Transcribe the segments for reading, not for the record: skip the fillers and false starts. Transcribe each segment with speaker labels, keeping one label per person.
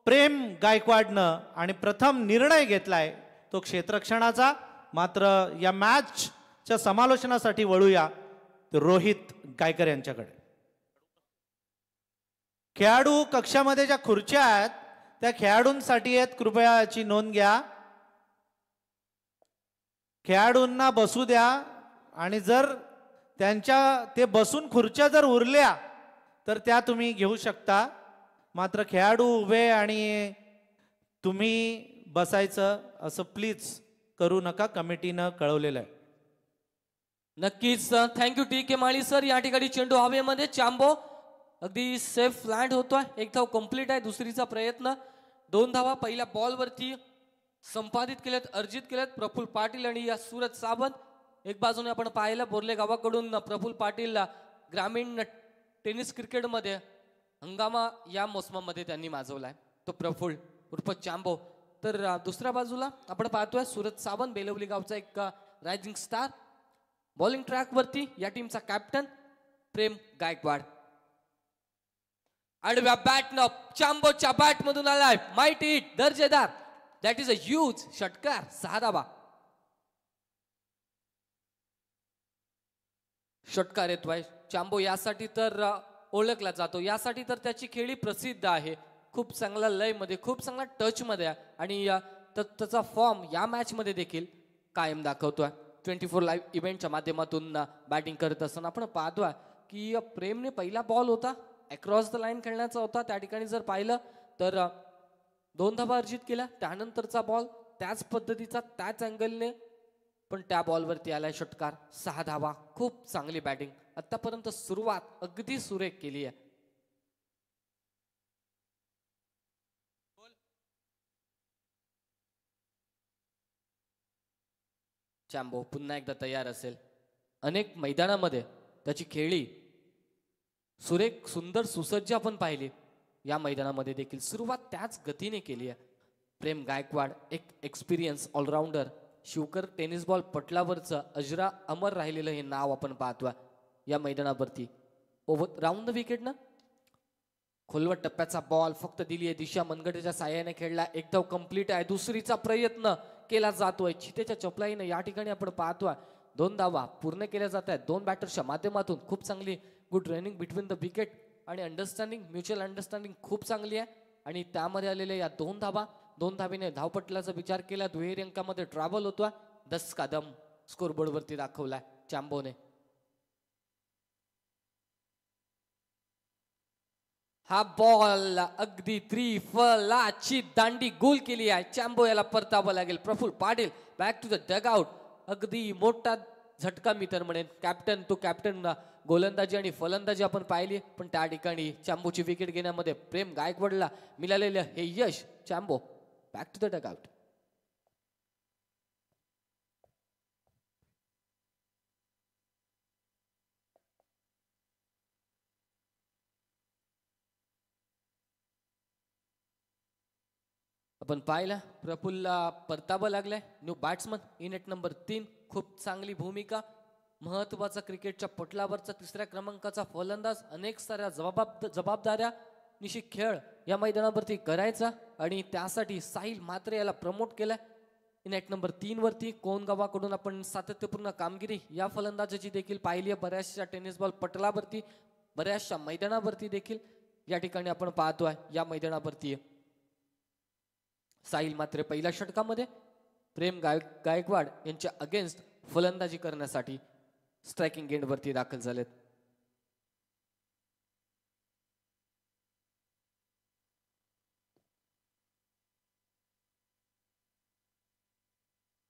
Speaker 1: प्रेम गायकवाडनं आणि प्रथम निर्णय घेतलाय तो क्षेत्ररक्षणाचा. मात्र या मॅचच्या समालोचनासाठी वळूया रोहित गायकर यांच्याकडे. खेळाडू कक्षामध्ये ज्या खुर्च्या आहेत त्या खेळाडूंसाठी आहेत, कृपया याची नोंद घ्या. खेळाडूंना बसू द्या आणि जर ते बसून खुर्च्या जर उरल्या तर त्या तुम्ही घेऊ शकता. मात्र खेळाडू उभे आणि तुम्ही बसायचं असं प्लीज करू नका, कमिटीनं कळवलेलं आहे.
Speaker 2: नक्कीच थँक्यू टी.के. माळी सर. या ठिकाणी चेंडू हवेमध्ये, चांबो अगदी सेफ लँड होतोय. एक धाव कंप्लीट आहे. दुसरीचा प्रयत्न. 2 धावा पहिल्या बॉलवरती संपादित केल्यात, अर्जित केल्यात प्रफुल्ल पाटील आणि या सूरज सावंत. एक बाजूने आपण पाहिलं बोर्ले गावाकडून प्रफुल्ल पाटील ग्रामीण टेनिस क्रिकेटमध्ये हंगामा या मोसमामध्ये त्यांनी माजवलाय, तो प्रफुल्ल उर्फ चांबो. तर दुसऱ्या बाजूला आपण पाहतोय सूरज सावंत, बेलवली गावचा एक रायझिंग स्टार. बॉलिंग ट्रॅकवरती या टीमचा कॅप्टन प्रेम गायकवाड. आडव्या बॅटनं चांबोच्या बॅट मधून आलाय माइटी हिट, दर्जेदार. दॅट इज अ ह्यूज षटकार. 6 धावा. षटकार येतोय. चांबो यासाठी तर ओळखला जातो, यासाठी तर त्याची खेळी प्रसिद्ध आहे. खूप चांगला लय मध्ये, खूप चांगला टच मध्ये आणि त्याचा फॉर्म या मॅच मध्ये देखील कायम दाखवतोय. 24 लाईव्ह इव्हेंटच्या माध्यमातून बॅटिंग करत असताना आपण पाहतोय की प्रेमने पहिला बॉल होता अक्रॉस द लाईन खेळण्याचा होता. त्या ठिकाणी जर पाहिलं तर 2 धावा अर्जित केल्या. त्यानंतरचा बॉल त्याच पद्धतीचा, त्याच अँगलने, पण त्या बॉलवरती आलाय षटकार. 6 धावा. खूप चांगली बॅटिंग आतापर्यंत, सुरुवात अगदी सुरेख केली आहे. चांबो पुन्हा एकदा तयार असेल. अनेक मैदानामध्ये त्याची खेळी सुरेख, सुंदर, सुसज्ज आपण पाहिली. या मैदानामध्ये देखील सुरुवात त्याच गतीने केली आहे. प्रेम गायकवाड एक experience allrounder. Shivkar tennis ball पटलावरचं अजरा अमर राहिलेलं हे नाव आपण पाहतोय या मैदानावरती. ओव्हर राऊंड द विकेट ना, खोलवट टप्प्याचा बॉल फक्त दिली आहे दिशा मनगटेच्या साह्याने खेळला. एक धाव कंप्लीट आहे. दुसरीचा प्रयत्न केला जातोय चितेच्या चपलाईनं. या ठिकाणी आपण पाहतोय 2 धावा पूर्ण केल्या जात आहेत 2 बॅटर्सच्या माध्यमातून. खूप चांगली good running between the wicket आणि अंडरस्टँडिंग, म्युच्युअल अंडरस्टँडिंग खूप चांगली आहे. आणि त्यामध्ये आलेल्या या 2 धावा, 2 धावेने धावपटलाचा विचार केला. दुहेरी अंकामध्ये ट्रॅव्हल होतोय. 10 कदम स्कोरबोर्ड वरती दाखवलाय चांबोने. हा बॉल अगदी त्रिफलाची दांडी गोल केली आहे. चांबो याला परतावं लागेल. Prafull Patil back to the dugout. अगदी मोठा झटका मी तर म्हणेन. कॅप्टन तो कॅप्टन. गोलंदाजी आणि फलंदाजी आपण पाहिली, पण त्या ठिकाणी चांबोची विकेट घेण्यामध्ये प्रेम गायकवाडला मिळालेलं हे यश. Chambo back to the dugout. आपण पाहिलं प्रफुल्लला परतावं लागलाय. New batsman in at number 3. खूप चांगली भूमिका. महत्वाचा क्रिकेटच्या पटलावरचा 3ऱ्या क्रमांकाचा फलंदाज. अनेक साऱ्या जबाबदाऱ्या निशी खेळ या मैदानावरती करायचा आणि त्यासाठी साहिल म्हात्रे याला प्रमोट केलाय इन एट नंबर 3 वरती. कोनगावाकडून आपण सातत्यपूर्ण कामगिरी या फलंदाजाची देखील पाहिली आहे. बऱ्याचशा टेनिस बॉल पटलावरती, बऱ्याचशा मैदानावरती देखील या ठिकाणी आपण पाहतोय. या मैदानावरती साहिल म्हात्रे पहिल्या षटकामध्ये प्रेम गायकवाड यांच्या अगेन्स्ट फलंदाजी करण्यासाठी स्ट्रायकिंग एंड वरती दाखल झालेत.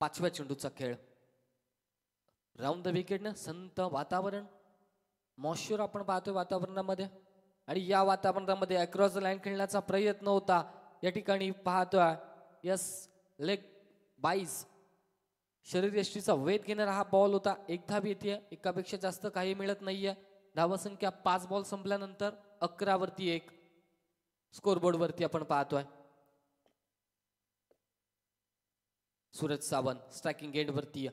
Speaker 2: पाचव्या चेंडूचा खेळ. राऊंड द विकेटनं संत वातावरण, मॉइश्चर आपण पाहतोय वातावरणामध्ये. आणि या वातावरणामध्ये अक्रॉस द लाईन खेळण्याचा प्रयत्न होता. या ठिकाणी पाहतोय यस लेग बाईस शरीरयष्टीचा वेध घेणारा हा बॉल होता. 1 धाव येते. एकापेक्षा जास्त काही मिळत नाहीये. धावसंख्या 5 बॉल संपल्यानंतर 11 वरती 1 स्कोरबोर्ड वरती आपण पाहतोय. सूरज सावंत स्ट्रायकिंग एंड वरती.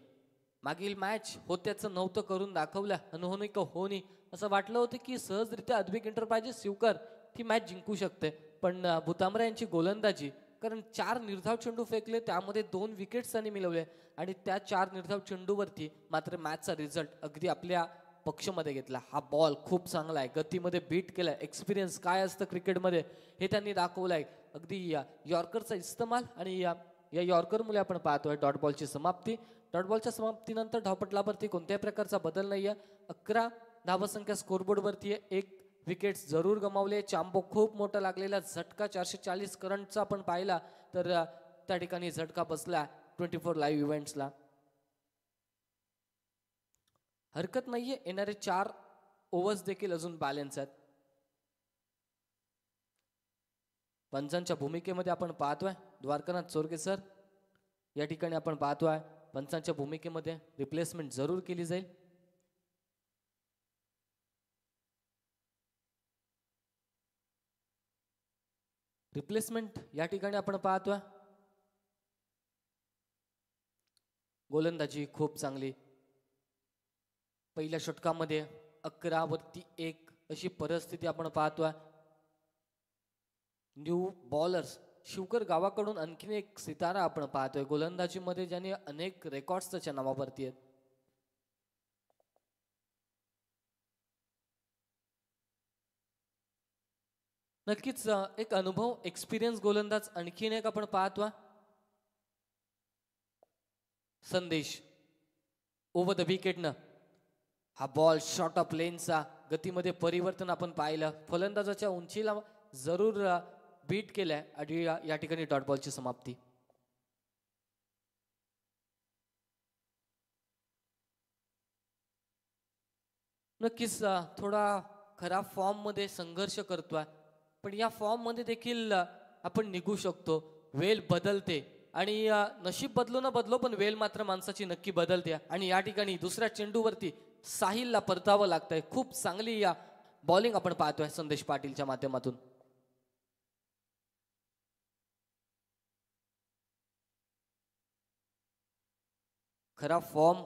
Speaker 2: मागील मॅच होत्याचं नव्हतं करून दाखवलं. अनहोनी का होनी असं वाटलं होतं की सहजरित्या अद्विक एंटरप्राइजेस शिवकर ती मॅच जिंकू शकते, पण भुतांबरा यांची गोलंदाजी, कारण 4 निर्धाव चेंडू फेकले, त्यामध्ये 2 विकेट्स त्यांनी मिळवले आणि त्या 4 निर्धाव चेंडूवरती मात्र मॅचचा रिझल्ट अगदी आपल्या पक्षामध्ये घेतला. हा बॉल खूप चांगला आहे, गतीमध्ये बीट केलाय, एक्सपिरियन्स काय असतं क्रिकेटमध्ये हे त्यांनी दाखवलंय. अगदी यॉर्करचा इस्तेमाल आणि या यॉर्करमुळे आपण पाहतोय डॉट बॉलची समाप्ती. डॉट बॉलच्या समाप्तीनंतर धावपटलावरती कोणत्याही प्रकारचा बदल नाहीये. 11 धावसंख्या स्कोरबोर्डवरती आहे. 1 विकेट्स जरूर गमावले. चांबो खूप मोठा लागलेला झटका 440 करंटचा आपण पाहिला तर त्या ठिकाणी झटका बसला 24 लाईव्ह इव्हेंट्सला. हरकत नाहीये, येणारे 4 ओव्हर्स देखील अजून बॅलन्स आहेत. पंचांच्या भूमिकेमध्ये आपण पाहतोय द्वारकानाथ चोरगे सर. या ठिकाणी आपण पाहतोय पंचांच्या भूमिकेमध्ये रिप्लेसमेंट जरूर केली जाईल. रिप्लेसमेंट या ठिकाणी आपण पाहतोय. गोलंदाजी खूप चांगली. पहिल्या षटकामध्ये 11 वरती 1 अशी परिस्थिती आपण पाहतोय. न्यू बॉलर्स शिवकर गावाकडून आणखीन एक सितारा आपण पाहतोय गोलंदाजीमध्ये, ज्याने अनेक रेकॉर्ड्स त्याच्या नावावरती आहेत. नक्कीच एक अनुभव एक्सपिरियन्स गोलंदाज आणखीन एक आपण पाहतोय संदेश. ओव्हर द विकेटनं हा बॉल शॉर्ट ऑफ लेनचा गतीमध्ये परिवर्तन आपण पाहिलं. फलंदाजाच्या उंचीला जरूर बीट केलाय आणि या ठिकाणी डॉट बॉलची समाप्ती. नक्कीच थोडा खराब फॉर्म मध्ये संघर्ष करतोय, पण या फॉर्म मध्ये देखील आपण निघू शकतो. वेल बदलते आणि नशीब बदलो ना बदलो पण वेल मात्र माणसाची नक्की बदलते. आणि या ठिकाणी दुसऱ्या चेंडूवरती साहिलला परतावं लागतंय. खूप चांगली या बॉलिंग आपण पाहतोय संदेश पाटीलच्या माध्यमातून. खराब फॉर्म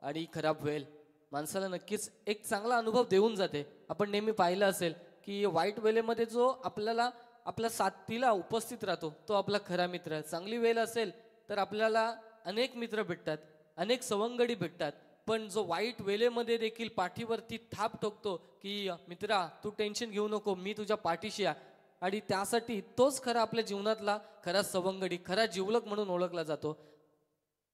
Speaker 2: आणि खराब वेल माणसाला नक्कीच एक चांगला अनुभव देऊन जाते. आपण नेहमी पाहिलं असेल की वाईट वेलेमध्ये जो आपल्याला आपल्या साथीला उपस्थित राहतो तो आपला खरा मित्र आहे. चांगली वेल असेल तर आपल्याला अनेक मित्र भेटतात, अनेक सवंगडी भेटतात, पण जो वाईट वेलेमध्ये देखील पाठीवरती थाप ठोकतो की मित्रा तू टेन्शन घेऊ नको, मी तुझ्या पाठीशी आहे, आणि त्यासाठी तोच खरा आपल्या जीवनातला खरा सवंगडी, खरा जिवलग म्हणून ओळखला जातो.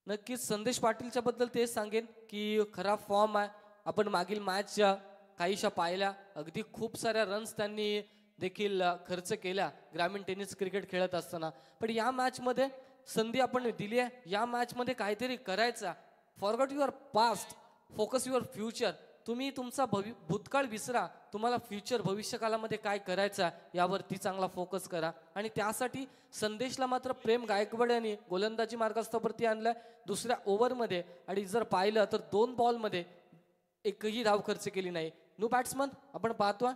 Speaker 2: नक्कीच संदेश पाटीलच्या बद्दल तेच सांगेन की खराब फॉर्म आहे. आपण मागील मॅचच्या काहीशा पाहिल्या, अगदी खूप साऱ्या रन्स त्यांनी देखील खर्च केल्या ग्रामीण टेनिस क्रिकेट खेळत असताना. पण या मॅचमध्ये संधी आपण दिली आहे, या मॅचमध्ये काहीतरी करायचं. Forgot your past, focus your future. तुम्ही तुमचा भूतकाळ विसरा, तुम्हाला फ्युचर भविष्यकालामध्ये काय करायचं यावरती चांगला फोकस करा. आणि त्यासाठी संदेशला मात्र प्रेम गायकवाड यांनी गोलंदाजी मार्गस्थावरती आणलाय दुसऱ्या ओव्हरमध्ये. आणि जर पाहिलं तर 2 बॉलमध्ये एकही धाव खर्च केली नाही. न्यू बॅट्समन आपण पाहतोय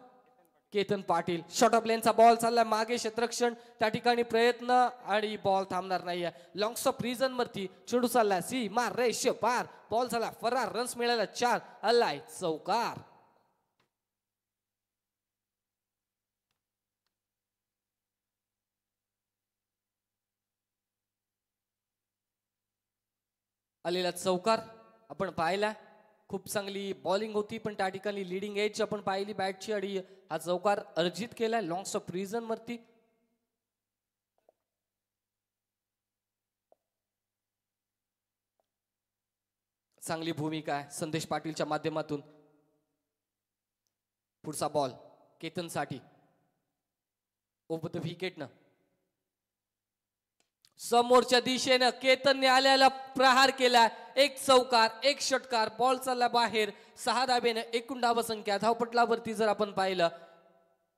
Speaker 2: केतन पाटील. शॉर्ट ऑफ लेनचा बॉल चाललाय मागे, क्षेत्ररक्षण त्या ठिकाणी प्रयत्न आणि बॉल थांबणार नाहीये. लॉंग्स ऑफ रिजन वरती चेंडू चाललाय सी मार रेष पार, बॉल झाला फरार, रन्स मिळाला 4, अल्लाय चौकार. आलेला चौकार आपण पाहिला. खूप चांगली बॉलिंग होती, पण त्या ठिकाणी लिडिंग एज आपण पाहिली बॅटची आणि हा चौकार अर्जित केलाय लॉंग्स ऑफ रिजन वरती. चांगली भूमिका आहे संदेश पाटीलच्या माध्यमातून. पुढचा बॉल केतनसाठी ओव्हर द विकेटनं समोरच्या दिशेनं केतनने आल्याला प्रहार केला. 1 चौकार, 1 षटकार, बॉल चालला बाहेर. 6 धाबेने एकूण धावसंख्या धावपटलावरती जर आपण पाहिलं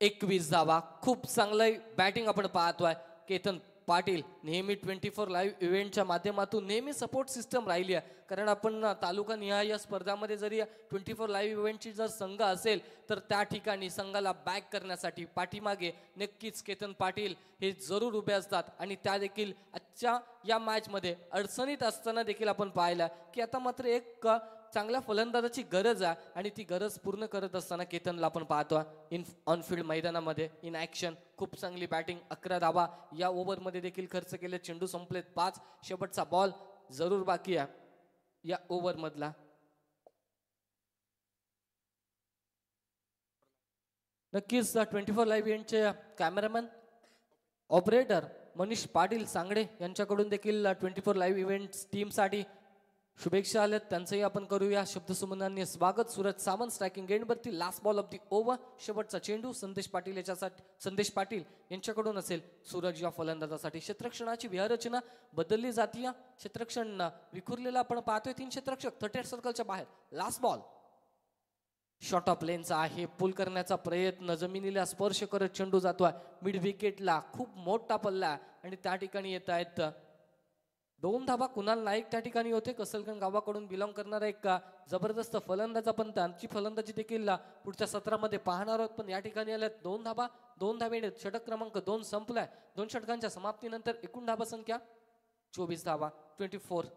Speaker 2: 21 धावा. खूप चांगलं बॅटिंग आपण पाहतोय. केतन पाटील नेहमी 24 लाईव्ह इव्हेंटच्या माध्यमातून नेहमी सपोर्ट सिस्टम राहिली आहे. कारण आपण तालुका निहाय स्पर्धामध्ये जरी 24 लाईव्ह इव्हेंटची जर संघ असेल तर त्या ठिकाणी संघाला बॅक करण्यासाठी पाठीमागे नक्कीच केतन पाटील हे जरूर उभे असतात. आणि त्या देखील आजच्या या मॅचमध्ये अडचणीत असताना देखील आपण पाहिलं की आता मात्र एक चांगल्या फलंदाजाची गरज आहे आणि ती गरज पूर्ण करत असताना केतनला आपण पाहतो इन ऑन फील्ड मैदानामध्ये इन ॲक्शन खूप चांगली बॅटिंग 11 धावा या ओव्हरमध्ये देखील खर्च केले. चेंडू संपलेत 5. शेवटचा बॉल जरूर बाकी आहे या ओव्हरमधला. नक्कीच 24 लाईव्ह इव्हेंटचे कॅमेरामॅन ऑपरेटर मनीष पाटील सांगडे यांच्याकडून देखील 24 लाईव्ह इव्हेंट्स टीमसाठी शुभेच्छा आल्यात. त्यांचंही आपण करूया शब्दसुमनांनी स्वागत. सूरज सावंत स्ट्रायकिंग एंडवरती. Last ball of the over. शेवटचा चेंडू संदेश पाटील याच्यासाठी संदेश पाटील यांच्याकडून असेल. सूरज या फलंदाजासाठी क्षेत्ररक्षणाची व्यूहरचना बदलली जातीय. क्षेत्ररक्षण विखुरलेलं आपण पाहतोय. 3 क्षेत्ररक्षक 38 सर्कलच्या बाहेर. लास्ट बॉल शॉर्ट ऑफ लेनचा आहे. पुल करण्याचा प्रयत्न जमिनीला स्पर्श करत चेंडू जातोय मिड विकेटला. खूप मोठा पल्ला आणि त्या ठिकाणी येत आहेत 2 धावा. कुणाल नाईक त्या ठिकाणी होते. कसलगण गावाकडून बिलॉंग करणारा एक जबरदस्त फलंदाज. आपण त्यांची फलंदाजी देखील पुढच्या सत्रामध्ये पाहणार आहोत. पण या ठिकाणी आल्यात 2 धावा. 2 धावेने षटक क्रमांक 2 संपलाय. 2 षटकांच्या समाप्तीनंतर एकूण धावा संख्या 24 धावा 24.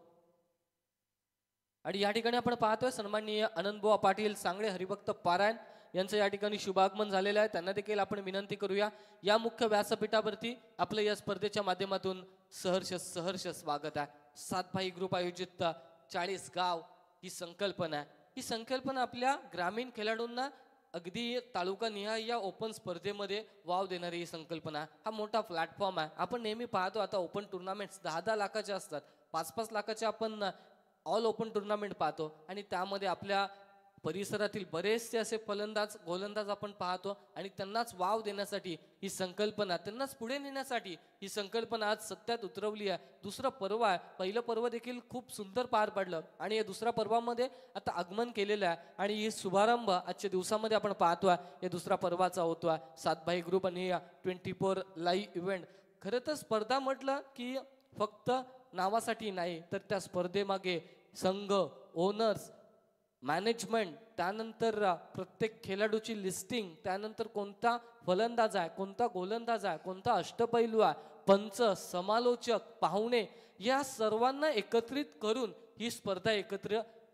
Speaker 2: आणि या ठिकाणी आपण पाहतोय सन्माननीय आनंदबुवा पाटील सांगडे हरिभक्त पारायण यांचं या ठिकाणी शुभागमन झालेलं आहे. त्यांना देखील आपण विनंती करूया या मुख्य व्यासपीठावरती आपलं या स्पर्धेच्या माध्यमातून सहर्ष स्वागत आहे. 7 भाई ग्रुप आयोजित 40 गाव ही संकल्पना आहे. ही संकल्पना आपल्या ग्रामीण खेळाडूंना अगदी तालुका निहाय या ओपन स्पर्धेमध्ये वाव देणारी ही संकल्पना आहे. हा मोठा प्लॅटफॉर्म आहे. आपण नेहमी पाहतो आता ओपन टुर्नामेंट्स 10-10 लाखाचे असतात. 5-5 लाखाचे आपण ऑल ओपन टुर्नामेंट पाहतो आणि त्यामध्ये आपल्या परिसरातील बरेचसे असे फलंदाज गोलंदाज आपण पाहतो आणि त्यांनाच वाव देण्यासाठी ही संकल्पना, त्यांनाच पुढे नेण्यासाठी ही संकल्पना आज सत्यात उतरवली आहे. दुसरं पर्व आहे. पहिलं पर्व देखील खूप सुंदर पार पडलं आणि या दुसऱ्या पर्वामध्ये आता आगमन केलेलं आहे आणि ही शुभारंभ आजच्या दिवसामध्ये आपण पाहतोय या दुसऱ्या पर्वाचा होतोय. 7 भाई ग्रुप आणि 24 लाईव्ह इव्हेंट. खरं तर स्पर्धा म्हटलं की फक्त नावासाठी नाही तर त्या स्पर्धेमागे संघ, ओनर्स, मॅनेजमेंट, त्यानंतर प्रत्येक खेळाडूची लिस्टिंग, त्यानंतर कोणता फलंदाज आहे, कोणता गोलंदाज आहे, कोणता अष्टपैलू आहे, पंच, समालोचक, पाहुणे या सर्वांना एकत्रित करून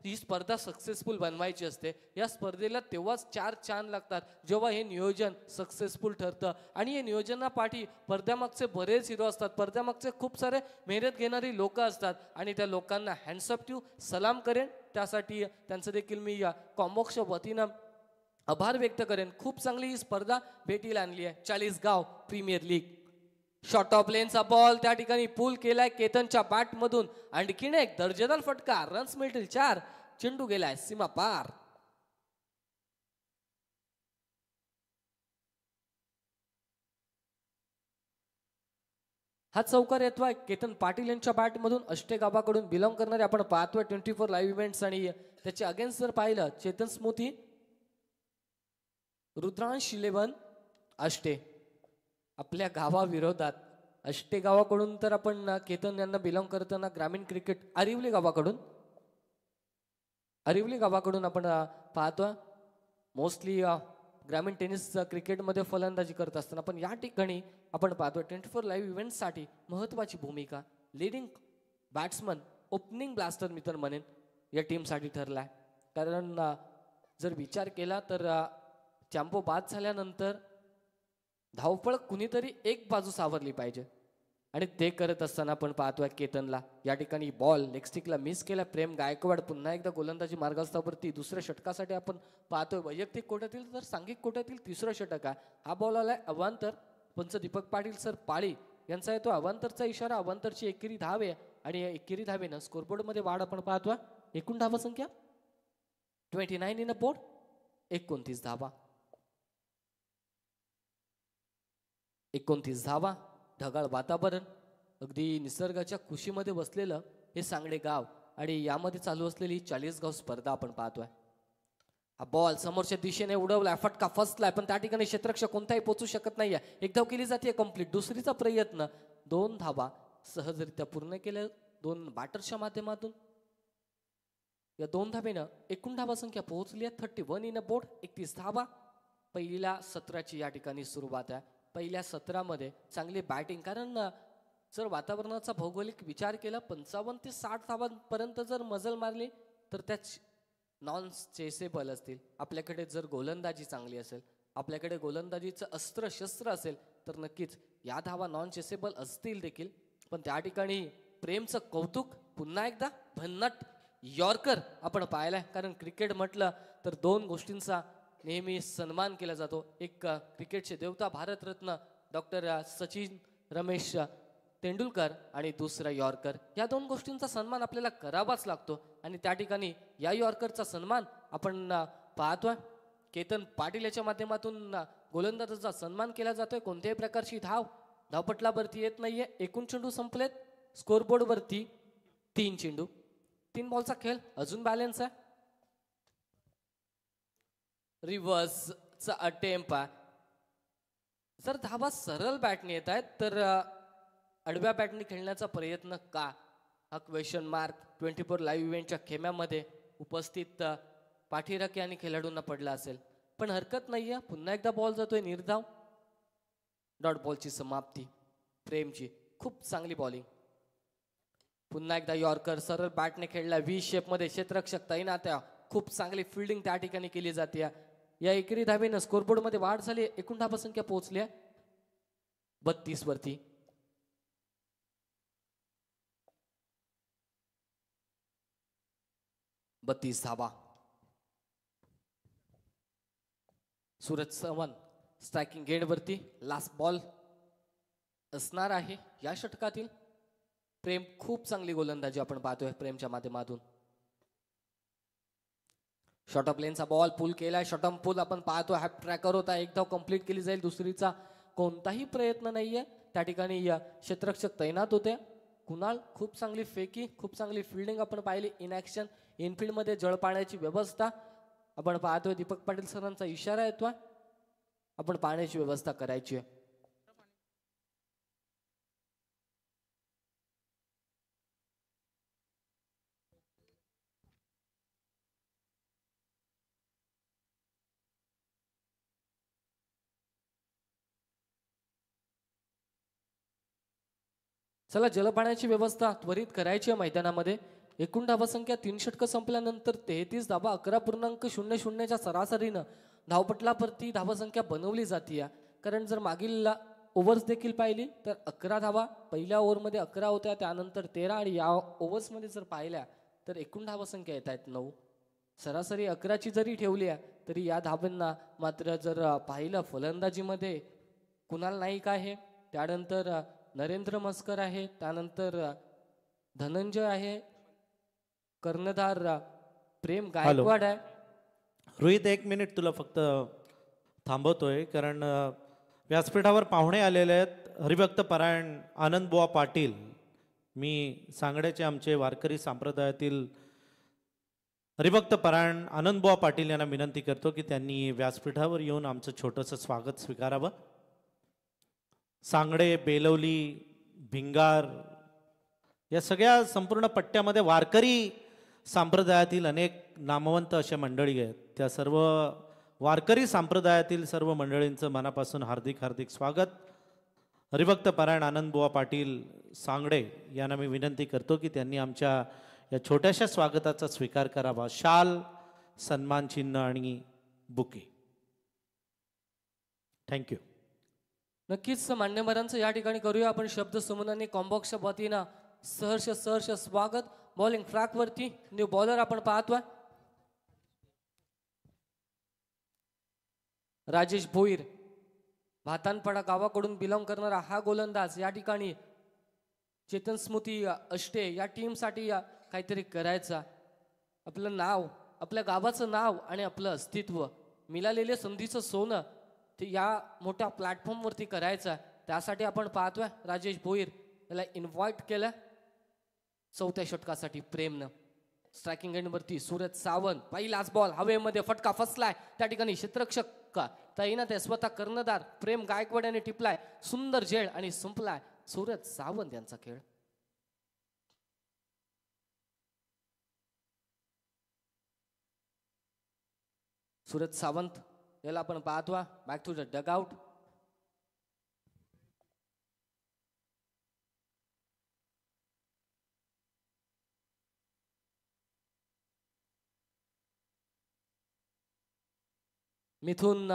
Speaker 2: ही स्पर्धा सक्सेसफुल बनवायची असते. या स्पर्धेला तेव्हाच 4 चांद लागतात जेव्हा हे नियोजन सक्सेसफुल ठरतं. आणि हे नियोजनापाठी पडद्यामागचे बरेच हिरो असतात. पडद्यामागचे खूप सारे मेहनत घेणारी लोक असतात आणि त्या लोकांना हँड्सअप टू सलाम करेन. त्यासाठी त्यांचं देखील मी कॉमोक्ष वतीनं आभार व्यक्त करेन. खूप चांगली ही स्पर्धा भेटीला आणली आहे. 40 गाव प्रीमियर लीग. शॉर्ट ऑफ लेनचा बॉल त्या ठिकाणी पूल केलाय केतनच्या बॅट मधून. आणखीन एक दर्जेदार फटका. रन्स मिळतील 4. चेंडू गेलाय सीमा पार. हा चौकार येतोय केतन पाटील यांच्या बॅट मधून. अष्टे गावाकडून बिलॉंग करणारे आपण पाहतोय 24 लाईव्ह इव्हेंट्स. आणि त्याच्या अगेन्स्ट जर पाहिलं चेतन स्मृती, रुद्रांश 11 अष्टे आपल्या गावाविरोधात. अष्टे गावाकडून तर आपण केतन यांना बिलॉंग करताना ग्रामीण क्रिकेट अरिवली गावाकडून आपण पाहतोय. मोस्टली ग्रामीण टेनिस क्रिकेटमध्ये फलंदाजी करत असताना पण या ठिकाणी आपण पाहतोय 24 लाईव्ह इव्हेंटसाठी महत्वाची भूमिका लीडिंग बॅट्समन, ओपनिंग ब्लास्टर मी तर म्हणेन या टीमसाठी ठरलाय. कारण जर विचार केला तर चॅम्पो बाद झाल्यानंतर धावपळ कुणीतरी एक बाजू सावरली पाहिजे आणि ते करत असताना आपण पाहतोय केतनला. या ठिकाणी बॉल लेगस्टिकला मिस केला. प्रेम गायकवाड पुन्हा एकदा गोलंदाजी मार्गस्थावरती. दुसऱ्या षटकासाठी आपण पाहतोय वैयक्तिक कोट्यातील तर सांघिक कोट्यातील 3रं षटक आहे. हा बॉल आलाय अवांतर. पंच दीपक पाटील सर पाळी यांचा येतो अवांतरचा इशारा. अवांतरची एकेरी धाव आहे आणि एकेरी धावेनं स्कोरबोर्ड मध्ये वाढ आपण पाहतोय. एकूण धावा संख्या 29 इन अ बोर्ड 29 धावा. 29 धावा. ढगाळ वातावरण, अगदी निसर्गाच्या कुशीमध्ये बसलेलं हे सांगडे गाव आणि यामध्ये चालू असलेली 40 गाव स्पर्धा आपण पाहतोय. हा बॉल समोरच्या दिशेने उडवलाय. फटका फसलाय पण त्या ठिकाणी क्षेत्ररक्षक कोणताही पोचू शकत नाहीये. एक धाव केली जाते कंप्लीट. दुसरीचा प्रयत्न. 2 धावा सहजरित्या पूर्ण केल्या 2 बॅटर्सच्या माध्यमातून. या 2 धावेनं एकूण धावा संख्या पोहोचली आहे 31 इन अ बोर्ड 31 धावा. पहिल्या सत्राची या ठिकाणी सुरुवात आहे. पहिल्या सत्रामध्ये चांगली बॅटिंग. कारण जर वातावरणाचा भौगोलिक विचार केला 55 ते 60 धावांपर्यंत जर मजल मारली तर त्या नॉन चेसेबल असतील, आपल्याकडे जर गोलंदाजी चांगली असेल, आपल्याकडे गोलंदाजीचं अस्त्र शस्त्र असेल, तर नक्कीच या धावा नॉन चेसेबल असतील देखील. पण त्या ठिकाणी प्रेमचं कौतुक पुन्हा एकदा भन्नाट यॉर्कर आपण पाहिलाय. कारण क्रिकेट म्हटलं तर दोन गोष्टींचा नेहमी सन्मान केला जातो. एक क्रिकेटचे देवता भारतरत्न डॉक्टर सचिन रमेश तेंडुलकर आणि दुसरा यॉर्कर. या दोन गोष्टींचा सन्मान आपल्याला करावाच लागतो. आणि त्या ठिकाणी या यॉर्करचा सन्मान आपण पाहतोय. केतन पाटील याच्या माध्यमातून गोलंदाजाचा सन्मान केला जातोय. कोणत्याही प्रकारची धावपटलावरती येत नाहीये. एकूण चेंडू संपलेत. स्कोरबोर्ड वरती 3 चेंडू, 3 बॉलचा खेळ अजून बॅलन्स आहे. रिव्हर्सचा अटेम्प आहे. जर धावा सरळ बॅटने येत आहेत तर आडव्या बॅटने खेळण्याचा प्रयत्न का, हा क्वेश्चन मार्क 24 लाईव्ह इव्हेंटच्या खेम्यामध्ये उपस्थित पाठीराखे आणि खेळाडूंना पडला असेल. पण हरकत नाहीये. पुन्हा एकदा बॉल जातोय निर्धाव. डॉट बॉलची समाप्ती प्रेमची. खूप चांगली बॉलिंग. पुन्हा एकदा यॉर्कर सरळ बॅटने खेळला. व्ही शेपमध्ये क्षेत्ररक्षक तैनात आहे. खूप चांगली फिल्डिंग त्या ठिकाणी केली जाते. या एकेरी धावेनं स्कोरबोर्डमध्ये वाढ झाली. एकूण धावा संख्या पोहोचली 32 वरती. बत्तीस धावा. सूरज चव्हाण स्ट्रायकिंग गेट वरती. लास्ट बॉल असणार आहे या षटकातील. प्रेम खूप चांगली गोलंदाजी आपण पाहतोय प्रेमच्या माध्यमातून. शॉर्ट ऑफ लेनचा बॉल पुल केलाय. शॉर्ट ऑफ पुल आपण पाहतोय. हॅप ट्रॅकर होता. एक धाव कंप्लीट केली जाईल. दुसरीचा कोणताही प्रयत्न नाहीये. त्या ठिकाणी क्षेत्ररक्षक तैनात होते. कुणाल खूप चांगली फेकी, खूप चांगली फिल्डिंग आपण पाहिली. इन ऍक्शन इनफिल्ड मध्ये जळ पाण्याची व्यवस्था आपण पाहतोय. दीपक पाटील सरांचा इशारा येतोय. आपण पाण्याची व्यवस्था करायची आहे. चला जलपाण्याची व्यवस्था त्वरित करायची आहे मैदानामध्ये. एकूण धावा संख्या 3 षटकं संपल्यानंतर 33 धावा 11.00च्या सरासरीनं धावपटलावरती धावा संख्या बनवली जाते. कारण जर मागील ओव्हर्स देखील पाहिली तर 11 धावा पहिल्या ओव्हरमध्ये 11 होत्या, त्यानंतर 13 आणि या ओव्हर्समध्ये जर पाहिल्या तर एकूण धावा संख्या येत आहेत 9. सरासरी 11ची जरी ठेवली आहे तरी या धावांना मात्र जर पाहिलं फलंदाजीमध्ये कुणाल नाईक आहे, त्यानंतर नरेंद्र मस्कर आहे, त्यानंतर धनंजय आहे, कर्णधार प्रेम गायकवाड आहे.
Speaker 1: रोहित 1 मिनिट तुला फक्त थांबवतोय कारण व्यासपीठावर पाहुणे आलेले आहेत. हरिभक्त परायण आनंदबुवा पाटील, मी सांगड्याचे आमचे वारकरी संप्रदायातील हरिभक्त परायण आनंदबुवा पाटील यांना विनंती करतो की त्यांनी व्यासपीठावर येऊन आमचं छोटंसं स्वागत स्वीकारावं. सांगडे, बेलवली, भिंगार या सगळ्या संपूर्ण पट्ट्यामध्ये वारकरी संप्रदायातील अनेक नामवंत अशा मंडळी आहेत. त्या सर्व वारकरी संप्रदायातील सर्व मंडळींचं मनापासून हार्दिक हार्दिक स्वागत. हरिभक्त परायण आनंदबुवा पाटील सांगडे यांना मी विनंती करतो की त्यांनी आमच्या या छोट्याशा स्वागताचा स्वीकार करावा. शाल, सन्मान चिन्ह आणि बुके. थँक्यू.
Speaker 2: नक्कीच मान्यवरांचं या ठिकाणी करूया आपण शब्द समूहाने कॉम्बॉक्सच्या वतीनं सहर्ष सहर्ष स्वागत. बॉलिंग ट्रॅक वरती न्यू बॉलर आपण पाहतोय राजेश भोईर. भातानपाडा गावाकडून बिलॉंग करणारा हा गोलंदाज या ठिकाणी चेतन स्मृती अष्टे या टीमसाठी काहीतरी करायचा. आपलं नाव, आपल्या गावाचं नाव आणि आपलं अस्तित्व, मिळालेल्या संधीचं सोनं ते या मोठ्या प्लॅटफॉर्मवरती करायचं. त्यासाठी आपण पाहतोय राजेश भोईर याला इन्व्हाइट केलं चौथ्या षटकासाठी प्रेमनं. स्ट्रायकिंग एंडवरती सूरज सावंत. पहिलाच बॉल हवेमध्ये फटका फसलाय. त्या ठिकाणी क्षेत्ररक्षक तैनात आहे. स्वतः कर्णधार प्रेम गायकवाड याने टिपलाय. सुंदर झेल आणि संपलाय सूरज सावंत यांचा खेळ. सूरज सावंत याला आपण पाहतोय बॅक टू द डगआउट. मिथुन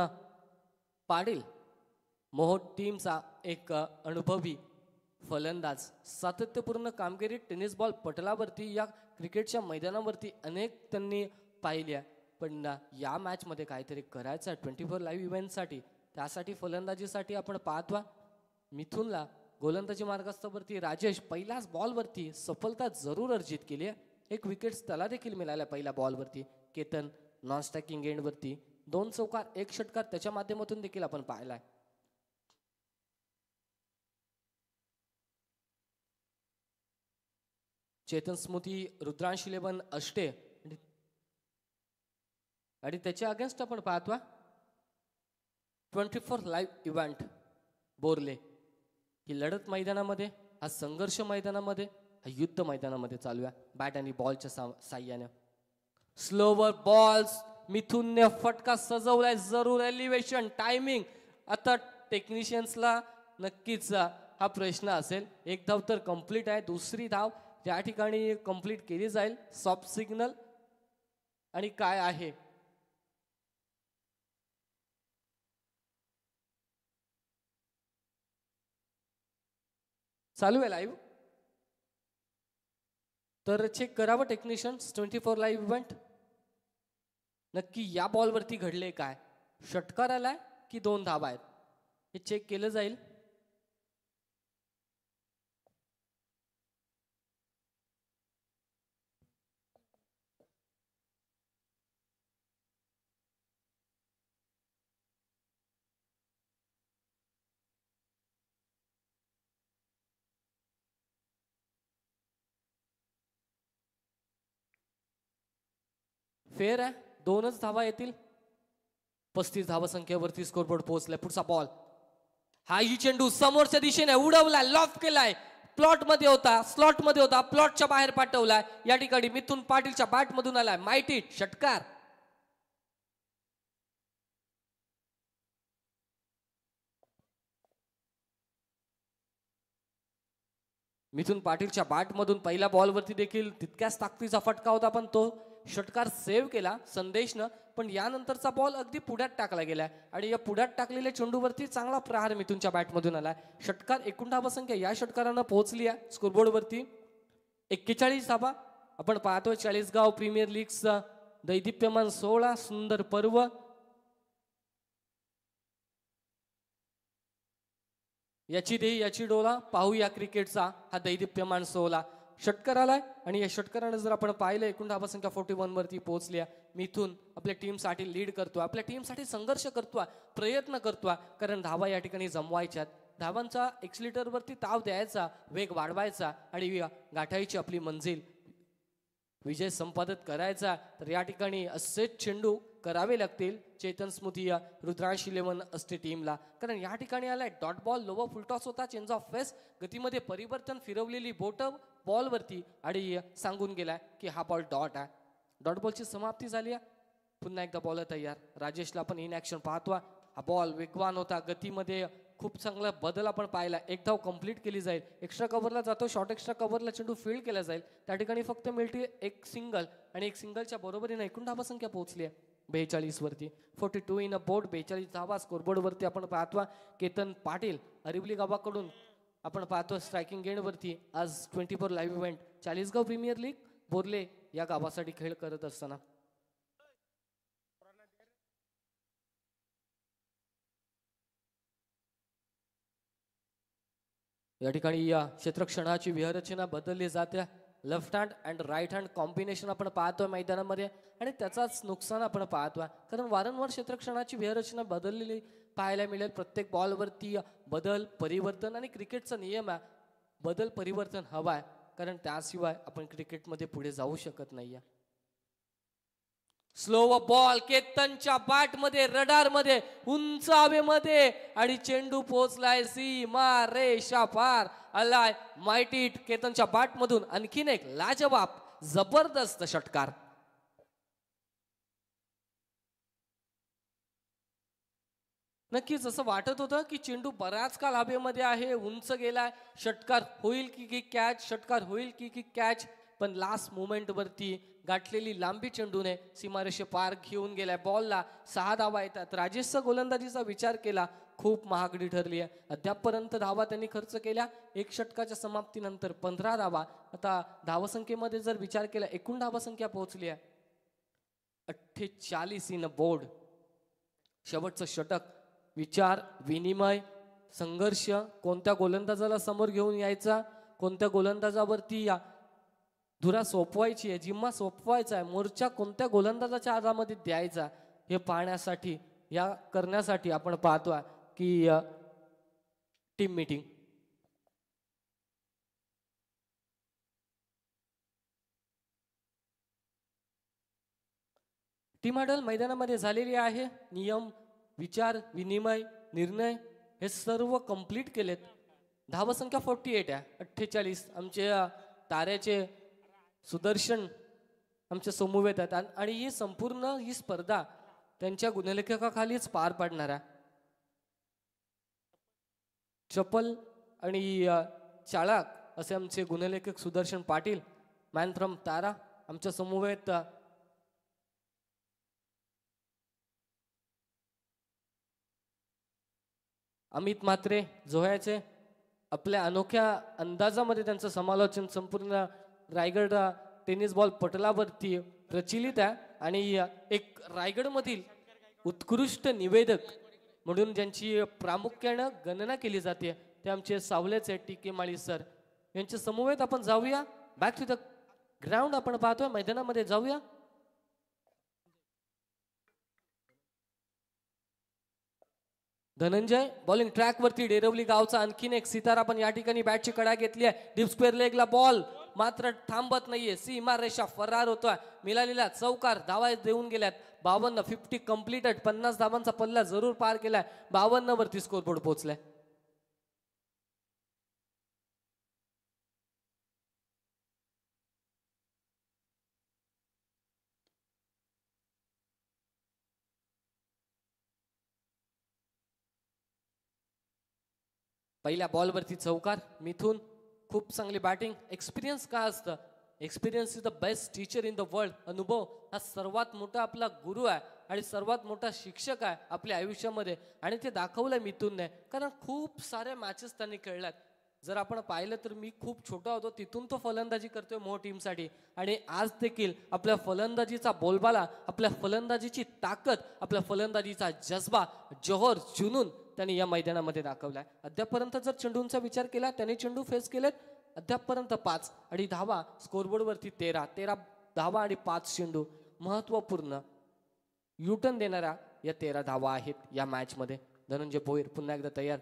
Speaker 2: पाटील मोहोळ टीमचा एक अनुभवी फलंदाज, सातत्यपूर्ण कामगिरी टेनिस बॉल पटलावरती या क्रिकेटच्या मैदानावरती अनेक त्यांनी पाहिल्या, पण या मॅचमध्ये काहीतरी करायचं आहे 24 लाईव्ह इव्हेंटसाठी. त्यासाठी फलंदाजीसाठी आपण पाहतोय मिथुनला गोलंदाजी मार्गस्थावरती राजेश पहिल्याच बॉलवरती सफलता जरूर अर्जित केली आहे. एक विकेट्स त्याला देखील मिळाल्या पहिल्या बॉलवरती. केतन नॉन स्ट्रायकिंग एंडवरती 2 चौकार 1 षटकार त्याच्या माध्यमातून देखील आपण पाहिलाय. चेतन स्मृती रुद्रांश 11 अष्टे आणि त्याच्या अगेन्स्ट आपण पाहतोय 24 लाईव्ह इव्हेंट बोरले. ही लढत मैदानामध्ये, हा संघर्ष मैदानामध्ये, हा युद्ध मैदानामध्ये चालू आहे बॅट आणि बॉलच्या साह्याने. स्लोवर बॉल्स मिथुनने फटका सजवलाय जरूर. एलिव्हेशन टायमिंग आता टेक्निशियन्सला नक्कीच हा प्रश्न असेल. एक धाव तर कंप्लीट आहे, दुसरी धाव या ठिकाणी कंप्लीट केली जाईल. सॉफ्ट सिग्नल आणि काय आहे चालू आहे लाईव्ह, तर चेक करावं टेक्निशियन्स. 24 लाईव्ह इव्हेंट नक्की या बॉलवरती घडले काय, षटकार आलाय की 2 धावा आहेत, हे चेक केलं जाईल. फेअर आहे, 2च धावा येतील. 35 धावसंख्येवरती स्कोरबोर्ड पोहोचलाय. पुढचा बॉल, हा ही चेंडू समोरच्या दिशेने उडवलाय, लॉफ्ट केलाय. प्लॉट मध्ये होता, स्लॉट मध्ये होता, प्लॉटच्या बाहेर पाठवलाय. या ठिकाणी मिथुन पाटीलच्या बॅट मधून आलाय माइट हिट, षटकार. मिथुन पाटीलच्या बॅट मधून पहिल्या बॉलवरती देखील तितक्याच ताकदीचा फटका होता, पण तो षटकार सेव्ह केला संदेशनं. पण यानंतरचा बॉल अगदी पुढ्यात टाकला गेलाय आणि या पुढ्यात टाकलेल्या चेंडूवरती चांगला प्रहार मिथुनच्या बॅटमधून आलाय. षटकार. एकूण धावसंख्या या षटकारानं पोहोचली आहे स्कोरबोर्ड वरती 41 धावा. आपण पाहतोय चाळीसगाव प्रीमियर लीगचा दैदिप्यमान 16 सुंदर पर्व. याची देही याची डोला पाहूया क्रिकेटचा हा दैदिप्यमान 16 षटकार आलाय. आणि या षटकाराने जर आपण पाहिलं एकूण धावसंख्या 41 वरती पोहोचली आहे. मिथुन आपल्या टीमसाठी लीड करतोय, आपल्या टीमसाठी संघर्ष करतोय, प्रयत्न करतोय, कारण धावा या ठिकाणी जमवायच्यात. धावांचा एक्सिलेटर वरती ताव द्यायचा, वेग वाढवायचा आणि गाठायची आपली मंजिल, विजय संपादित करायचा. तर या ठिकाणी असेच चेंडू करावे लागतील चेतन स्मृती रुद्रांश 11 असते टीमला, कारण या ठिकाणी आलाय डॉट बॉल. लोवर फुलटॉस होता, चेंज ऑफ फेस, गतीमध्ये परिवर्तन, फिरवलेली बोट बॉलवरती आणि सांगून गेलाय की हा बॉल डॉट आहे. डॉट बॉलची समाप्ती झाली आहे. पुन्हा एकदा बॉलर तयार. राजेशला आपण इन ऍक्शन पाहतो. हा बॉल वेगवान होता, गतीमध्ये खूप चांगला बदल आपण पाहिला. एक धाव कंप्लीट केली जाईल, एक्स्ट्रा कव्हरला जातो, शॉर्ट एक्स्ट्रा कव्हरला चेंडू फील्ड केला जाईल. त्या ठिकाणी फक्त मिळते एक सिंगल आणि एक सिंगलच्या बरोबरीने एकूण धावसंख्या पोहोचली आहे 42 वरती. 42 इन अ बोर्ड, 42 धावा स्कोरबोर्ड वरती आपण पाहतो. केतन पाटील अरिवली गावाकडून आपण पाहतो स्ट्रायकिंग एंड वरती. आज 24 live event Chalisgaon premier league Borle या गावासाठी खेळ करत असताना या ठिकाणी या क्षेत्रक्षणाची व्यूहरचना बदलली जाते. Left hand and right hand combination आपण पाहतोय मैदानामध्ये आणि त्याचाच नुकसान आपण पाहतोय, कारण वारंवार क्षेत्रक्षणाची व्यूहरचना बदललेली पाहायला मिळेल. प्रत्येक बॉलवरती बदल परिवर्तन आणि क्रिकेटचा नियम आहे, बदल परिवर्तन हवाय, कारण त्याशिवाय आपण क्रिकेटमध्ये पुढे जाऊ शकत नाहीये. स्लो बॉल केतनच्या बॅट मध्ये, रडार मध्ये, उंच हवेमध्ये आणि चेंडू पोहोचलाय सीमा रेषा पार. आलाय माइटी हिट केतनच्या बॅट मधून. आणखीन एक लाजवाब जबरदस्त षटकार. नक्कीच असं वाटत होतं की चेंडू बराच काळ हवेमध्ये आहे, उंच गेलाय, षटकार होईल की कॅच, षटकार होईल की कॅच, पण लास्ट मोमेंट वरती गाठलेली लांबी चेंडूने सीमारेषे पार घेऊन गेलाय. बॉलला 6 धावा येतात. राजेशचा गोलंदाजीचा विचार केला खूप महागडी ठरली आहे. अद्यापपर्यंत धावा त्यांनी खर्च केल्या. 1 षटकाच्या समाप्तीनंतर 15 धावा. आता धावसंख्येमध्ये जर विचार केला एकूण धावसंख्या पोहोचली आहे 48 इन बोर्ड. शेवटचं षटक, विचार विनिमय, संघर्ष, कोणत्या गोलंदाजाला समोर घेऊन यायचा, कोणत्या गोलंदाजावरती धुरा सोपवायची आहे, जिम्मा सोपवायचा आहे, मोर्चा कोणत्या गोलंदाजाच्या हातामध्ये द्यायचा, हे पाहण्यासाठी करण्यासाठी आपण पाहतोय की टीम मीटिंग. टीम हडल मैदानामध्ये झालेली आहे. नियम, विचार विनिमय, निर्णय हे सर्व कंप्लीट केलेत. धावसंख्या 48 आहे. 48 आमचे ताऱ्याचे सुदर्शन आमच्या समूवेत आहेत आणि ही संपूर्ण ही स्पर्धा त्यांच्या गुणलेखकाखालीच पार पाडणार आहे. चपल आणि चाळक असे आमचे गुणलेखक सुदर्शन पाटील, मॅन फ्रॉम तारा आमच्या समूवेत अमित म्हात्रे जोह्याचे. आपल्या अनोख्या अंदाजामध्ये त्यांचं समालोचन संपूर्ण रायगड टेनिस बॉल पटलावरती प्रचलित आहे आणि एक रायगडमधील उत्कृष्ट निवेदक म्हणून ज्यांची प्रामुख्यानं गणना केली जाते ते आमचे सावलेचे टी.के. माळी सर यांच्या समूहेत आपण जाऊया. बॅक टू द ग्राउंड आपण पाहतोय, मैदानामध्ये जाऊया. धनंजय बॉलिंग ट्रॅक वरती. डेरवली गावचा आणखीन एक सितारा पण या ठिकाणी बॅटची कडा घेतली आहे. डीप स्क्वेअर लेगला बॉल मात्र थांबत नाहीये. सीमा रेषा फरार होतोय. मिळालेला चौकार धावा देऊन गेल्यात. 52 50 कंप्लीटेड. 50 धावांचा पल्ला जरूर पार केलाय. 52 वरती स्कोरबोर्ड पोहोचलाय. पहिल्या बॉलवरती चौकार. मिथून खूप चांगली बॅटिंग. एक्सपिरियन्स काय असतं? Experience is the best teacher in the world. अनुभव हा सर्वात मोठा आपला गुरु आहे आणि सर्वात मोठा शिक्षक आहे आपल्या आयुष्यामध्ये आणि ते दाखवलंय मिथूनने. कारण खूप साऱ्या मॅचेस त्यांनी खेळल्यात. जर आपण पाहिलं तर मी खूप छोटा होतो तिथून तो फलंदाजी करतोय मो टीमसाठी आणि आज देखील आपल्या फलंदाजीचा बोलबाला, आपल्या फलंदाजीची ताकद, आपल्या फलंदाजीचा जज्बा, जोहर, जुनून त्यांनी या मैदानामध्ये दाखवलाय. अद्यापपर्यंत जर चेंडूंचा विचार केला त्यांनी चेंडू फेस केलेत अद्यापपर्यंत 5 आणि धावा स्कोरबोर्डवरती 13 धावा आणि 5 चेंडू. महत्वपूर्ण युटर्न देणाऱ्या या 13 धावा आहेत या मॅच मध्ये. धनंजय भोईर पुन्हा एकदा तयार.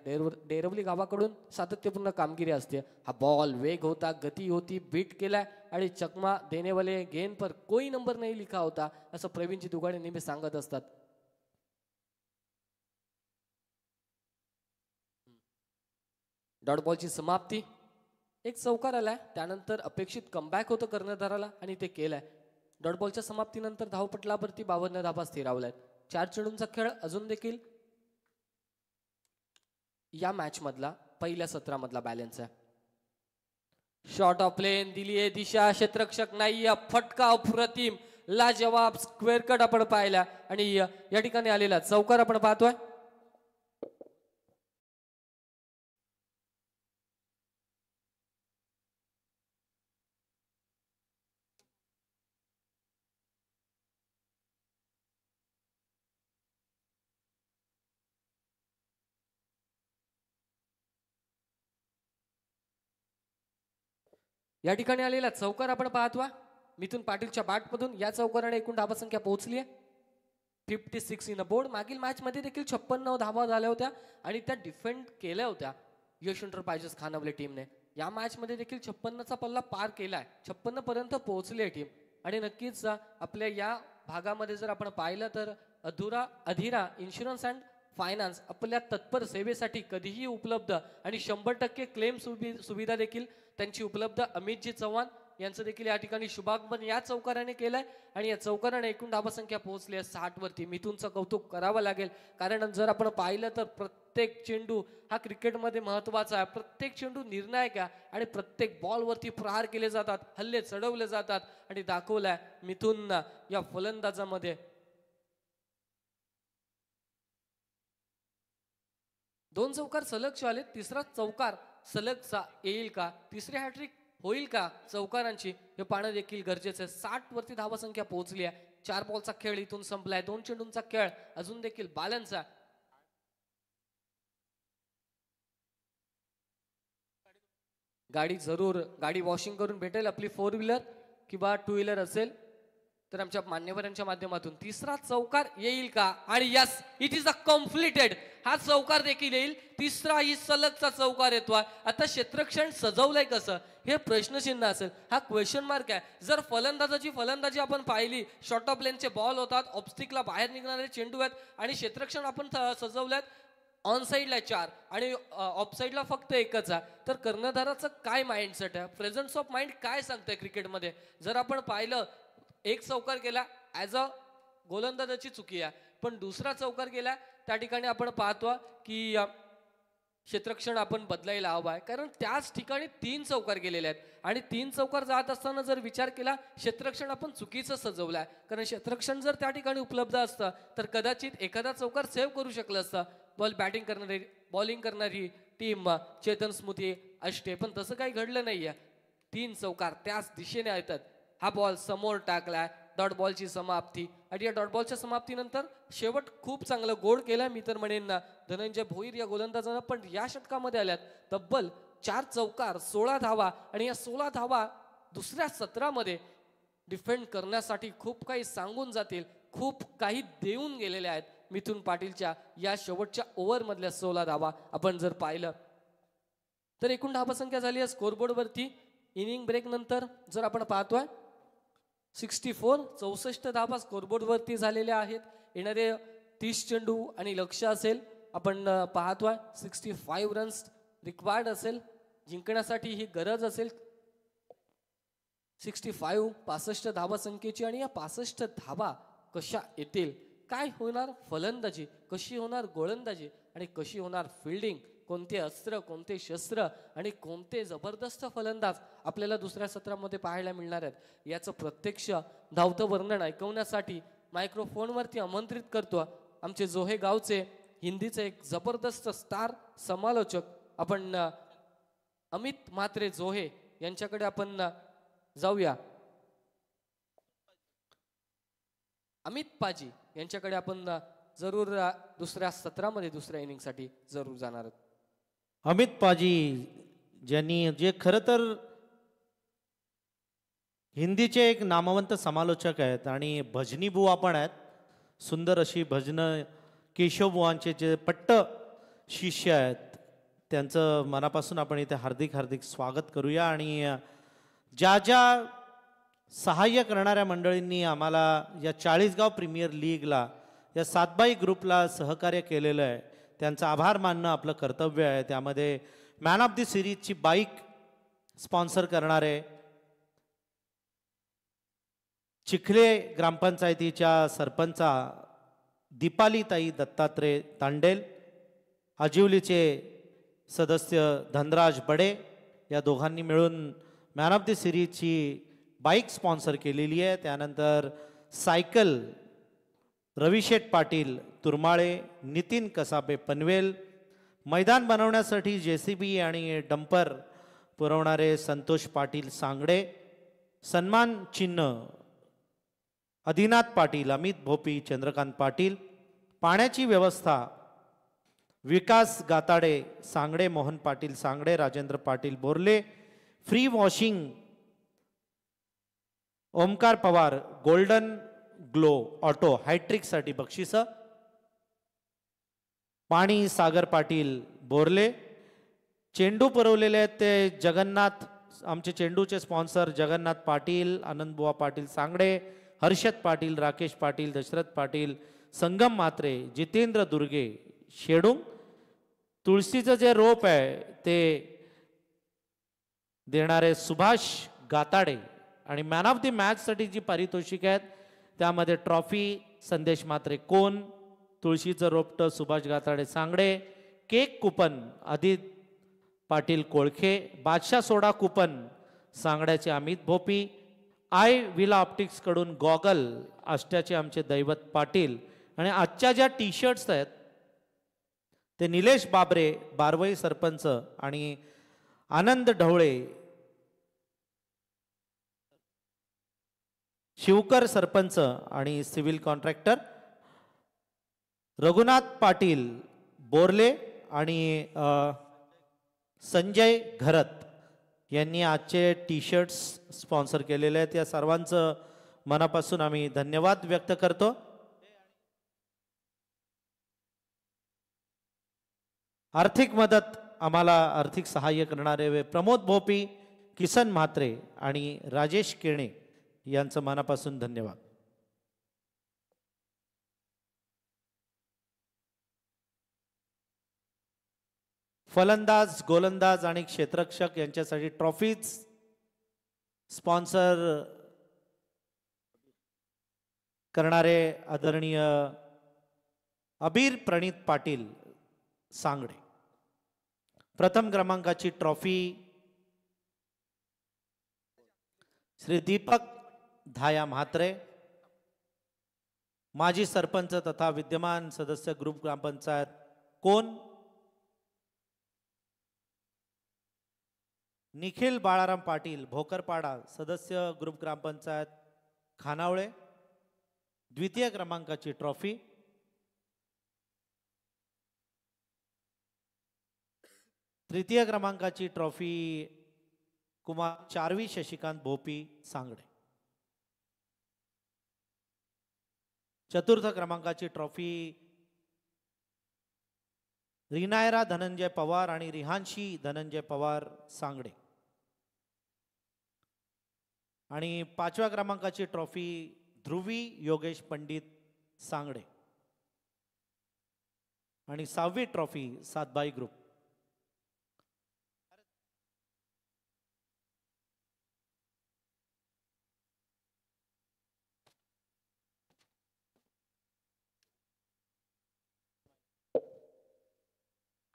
Speaker 2: डेरवली गावाकडून सातत्यपूर्ण कामगिरी असते. हा बॉल वेग होता, गती होती, बीट केलाय आणि चकमा देने वाले गेंद पर कोई नंबर नाही लिखा होता असं प्रवीणजी दुगाडे नेहमी सांगत असतात. डॉट बॉलची समाप्ती. एक चौकार आलाय. त्यानंतर अपेक्षित कमबॅक होतं कर्णधाराला आणि ते केलंय. डॉट बॉलच्या समाप्तीनंतर धावपटलावरती 52 धावा स्थिरावल्यात. 4 चेंडूंचा खेळ अजून देखील या मॅच मधला पहिल्या सत्रामधला बॅलन्स आहे. शॉर्ट ऑफ प्लेन दिली आहे दिशा. क्षेत्ररक्षक नाही. फटका अप्रतिम लाजवाब स्क्वेअर कट आपण पाहिला आणि या ठिकाणी आलेला चौकार आपण पाहतोय. या ठिकाणी आलेला चौकार आपण पाहतोय मिथुन पाटीलच्या बॅटमधून. या चौकाराने एकूण धावा संख्या पोहोचली आहे 56 इन बोर्ड. मागील मॅच मध्ये देखील 56 धावा झाल्या होत्या आणि त्या डिफेंड केल्या होत्या यश एंटरप्राइजेस खानावले टीमने. या मॅच मध्ये देखील 56चा पल्ला पार केलाय. 56 पर्यंत पोहोचली आहे टीम आणि नक्कीच आपल्या या भागामध्ये जर आपण पाहिलं तर अधीरा इन्शुरन्स अँड फायनान्स आपल्या तत्पर सेवेसाठी कधीही उपलब्ध आणि 100% क्लेम सुविधा देखील त्यांची उपलब्ध. अमितजी चव्हाण यांचं देखील या ठिकाणी शुभागमन या चौकाराने केलंय आणि या चौकाराने एकूण धावा संख्या पोहोचली आहे 60 वरती. मिथुनचं कौतुक करावं लागेल कारण जर आपण पाहिलं तर प्रत्येक चेंडू हा क्रिकेटमध्ये महत्वाचा आहे. प्रत्येक चेंडू निर्णायक आहे आणि प्रत्येक बॉलवरती प्रहार केले जातात, हल्ले चढवले जातात आणि दाखवलाय मिथुन या फलंदाजामध्ये. 2 चौकार सलग आले, तिसरा चौकार सलग येईल का, तिसरी हॅट्रिक होईल का चौकारांची, हे पाहणं देखील गरजेचं आहे. 60 वरती धावसंख्या पोहोचली आहे. 4 बॉलचा खेळ इथून संपलाय. 2 चेंडूंचा खेळ अजून देखील बॅलन्स आहे. गाडी वॉशिंग करून भेटेल आपली 4 व्हीलर किंवा 2 व्हीलर असेल तर आमच्या मान्यवरांच्या माध्यमातून. तिसरा चौकार येईल का, आणि yes, it is a completed. हा चौकार देखील येईल. तिसरा ही सलगचा चौकार येतोय. आता क्षेत्रक्षण सजवलंय कसं, हे प्रश्नचिन्ह असेल, हा क्वेश्चन मार्क आहे. जर फलंदाजी आपण पाहिली, शॉर्ट ऑफ लेनचे बॉल होतात, ऑब्स्टिकला बाहेर निघणारे चेंडू आहेत आणि क्षेत्रक्षण आपण सजवल्यात. ऑन साईडला 4 आणि ऑफ साईडला फक्त एकच आहे. तर कर्णधाराचं काय माइंडसेट आहे, प्रेझन्स ऑफ माइंड काय सांगतंय क्रिकेटमध्ये. जर आपण पाहिलं, एक चौकार गेला ऍज अ गोलंदाजाची चुकी आहे, पण दुसरा चौकार गेला त्या ठिकाणी आपण पाहतो की क्षेत्रक्षण आपण बदलायला हवं आहे. कारण त्याच ठिकाणी 3 चौकार गेलेले आहेत आणि 3 चौकार जात असताना जर विचार केला, क्षेत्रक्षण आपण चुकीचं सजवलं आहे. कारण क्षेत्रक्षण जर त्या ठिकाणी उपलब्ध असतं तर कदाचित एखादा चौकार सेव्ह करू शकलं असतं. बॉलिंग करणारी टीम चेतन स्मृती अष्टे, पण तसं काही घडलं नाहीये. 3 चौकार त्याच दिशेने येतात. हा बॉल समोर टाकलाय, डॉट बॉलची समाप्ती, आणि या डॉट बॉलच्या समाप्तीनंतर शेवट खूप चांगलं गोड केलं मी तर म्हणेन ना धनंजय भोईर या गोलंदाजानं. पण या षटकामध्ये आल्यात तब्बल 4 चौकार, 16 धावा, आणि या 16 धावा दुसऱ्या सत्रामध्ये डिफेंड करण्यासाठी खूप काही सांगून जातील, खूप काही देऊन गेलेल्या आहेत. मिथुन पाटीलच्या या शेवटच्या ओव्हरमधल्या 16 धावा आपण जर पाहिलं तर एकूण धावसंख्या झाली आहे स्कोरबोर्डवरती इनिंग ब्रेक नंतर जर आपण पाहतोय 64 धावा स्कोरबोर्डवरती झालेल्या आहेत. येणारे 30 चेंडू आणि लक्ष्य असेल, आपण पाहतोय 65 रन्स रिक्वायर्ड असेल जिंकण्यासाठी, ही गरज असेल 65 धावा संख्येची. आणि या 65 धावा कशा येतील, काय होणार फलंदाजी, कशी होणार गोलंदाजी आणि कशी होणार फिल्डिंग, कोणते अस्त्र, कोणते शस्त्र आणि कोणते जबरदस्त फलंदाज आपल्याला दुसऱ्या सत्रामध्ये पाहायला मिळणार आहेत, याचं प्रत्यक्ष धावतं वर्णन ऐकवण्यासाठी मायक्रोफोनवरती आमंत्रित करतो आमचे जोहे गावचे हिंदीचे एक जबरदस्त स्टार समालोचक आपण अमित म्हात्रे जोहे यांच्याकडे आपण जाऊया. अमित पाजी यांच्याकडे आपण जरूर दुसऱ्या सत्रामध्ये दुसऱ्या इनिंगसाठी जरूर जाणार आहोत.
Speaker 1: अमित पाजी ज्यांनी जे खरं तर हिंदीचे एक नामवंत समालोचक आहेत आणि भजनी बुवा पण आहेत. सुंदर अशी भजनं केशव बुवांचे जे पट्ट शिष्य आहेत त्यांचं मनापासून आपण इथे हार्दिक हार्दिक स्वागत करूया. आणि ज्या ज्या सहाय्य करणाऱ्या मंडळींनी आम्हाला या 40गाव प्रीमियर लीगला या सातबाई ग्रुपला सहकार्य केलेलं आहे त्यांचा आभार मानणं आपलं कर्तव्य आहे. त्यामध्ये मॅन ऑफ द सिरीजची बाईक स्पॉन्सर करणारे चिखले ग्रामपंचायतीच्या सरपंचा दीपालीताई दत्तात्रय तांडेल, आजिवलीचे सदस्य धनराज बडे या दोघांनी मिळून मॅन ऑफ द सिरीजची बाईक स्पॉन्सर केलेली आहे. त्यानंतर सायकल रविशेठ पाटील तुरमाळे, नितीन कसाबे पनवेल, मैदान बनवण्यासाठी JCB आणि डंपर पुरवणारे संतोष पाटील सांगडे, सन्मान चिन्ह आदिनाथ पाटील, अमित भोपी, चंद्रकांत पाटील, पाण्याची व्यवस्था Vikas Gatade Sangade, Mohan Patil Sangade, Rajendra Patil Borle, free washing Omkar Pawar, golden glow auto हायट्रिकसाठी बक्षिस, पाणी सागर पाटील बोरले, चेंडू पुरवलेले आहेत ते जगन्नाथ, आमचे चेंडूचे स्पॉन्सर जगन्नाथ पाटील, आनंदबुवा पाटील सांगडे, हर्षद पाटील, राकेश पाटील, दशरथ पाटील, संगम म्हात्रे, जितेंद्र दुर्गे शेडूंग, तुळशीचं जे रोप आहे ते देणारे सुभाष गाताडे, आणि मॅन ऑफ द मॅचसाठी जी पारितोषिक आहेत त्यामध्ये ट्रॉफी संदेश म्हात्रे कोण, तुळशीचं रोपटं Subhash Gatade Sangade, cake coupon Aadit Patil Kolkhe, Badshah soda coupon सांगड्याचे Amit Bhopi, eye villa optics कडून गॉगल आष्ट्याचे आमचे दैवत पाटील आणि आजच्या ज्या टी शर्ट्स आहेत ते निलेश बाबरे बारवई सरपंच आणि आनंद ढवळे शिवकर सरपंच आणि सिव्हिल कॉन्ट्रॅक्टर, रघुनाथ पाटील बोरले आणि संजय घरत यांनी आजचे टी शर्ट्स स्पॉन्सर केलेले आहेत. या सर्वांचं मनापासून आम्ही धन्यवाद व्यक्त करतो. आर्थिक मदत आम्हाला आर्थिक सहाय्य करणारे प्रमोद भोपी, किसन म्हात्रे आणि राजेश केणे यांचं मनापासून धन्यवाद. फलंदाज, गोलंदाज आणि क्षेत्ररक्षक यांच्यासाठी ट्रॉफीज स्पॉन्सर करणारे आदरणीय अबीर प्रणित पाटील सांगडे. प्रथम क्रमांकाची ट्रॉफी श्री दीपक धाया म्हात्रे, माजी सरपंच तथा विद्यमान सदस्य ग्रुप ग्रामपंचायत कोण, निखिल बाळाराम पाटील भोकरपाडा सदस्य ग्रुप ग्रामपंचायत खानावळे. द्वितीय क्रमांकाची ट्रॉफी तृतीय क्रमांकाची ट्रॉफी कुमार चारवी शशिकांत भोपी सांगडे. चतुर्थ क्रमांकाची ट्रॉफी रिनायरा धनंजय पवार आणि रिहांशी धनंजय पवार सांगडे. आणि पाचव्या क्रमांकाची ट्रॉफी ध्रुवी योगेश पंडित सांगडे. आणि सहावी ट्रॉफी सातबाई ग्रुप.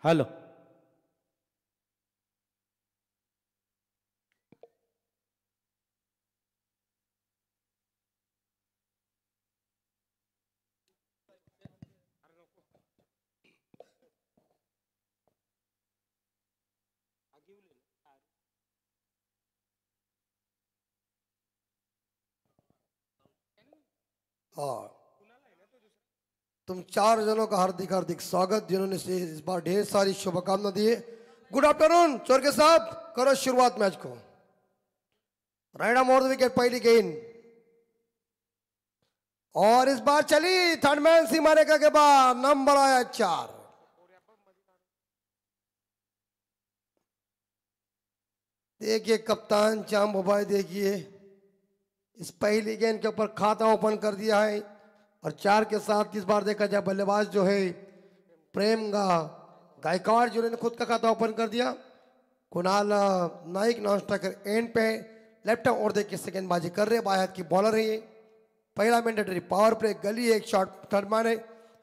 Speaker 1: हॅलो.
Speaker 3: हाँ, तुम चार जनों का हार्दिक हार्दिक स्वागत जिन्होंने से इस बार ढेर सारी शुभकामना दी है. गुड आफ्टरनून चोरके साहब, करो शुरुआत मैच को. Right arm over the wicket, पहली गेंद और इस बार चली थर्ड मैन सीमा रेखा के बाद नंबर आया 4. देखिए कप्तान चाम भाई, देखिए इस पहली गेंद के ऊपर खाता ओपन कर दिया है और 4 के साथ इस बार देखा जाए बल्लेबाज जो है प्रेम गायकवाड़ जिन्होंने खुद का खाता ओपन कर दिया. Kunal Naik non striker end पे लेफ्ट और देखिए सेकंड बाजी कर रहे. बायत की बॉलर है ये. पहला मैंडेटरी पावर प्ले, गली एक शॉट थर्ड मैन है,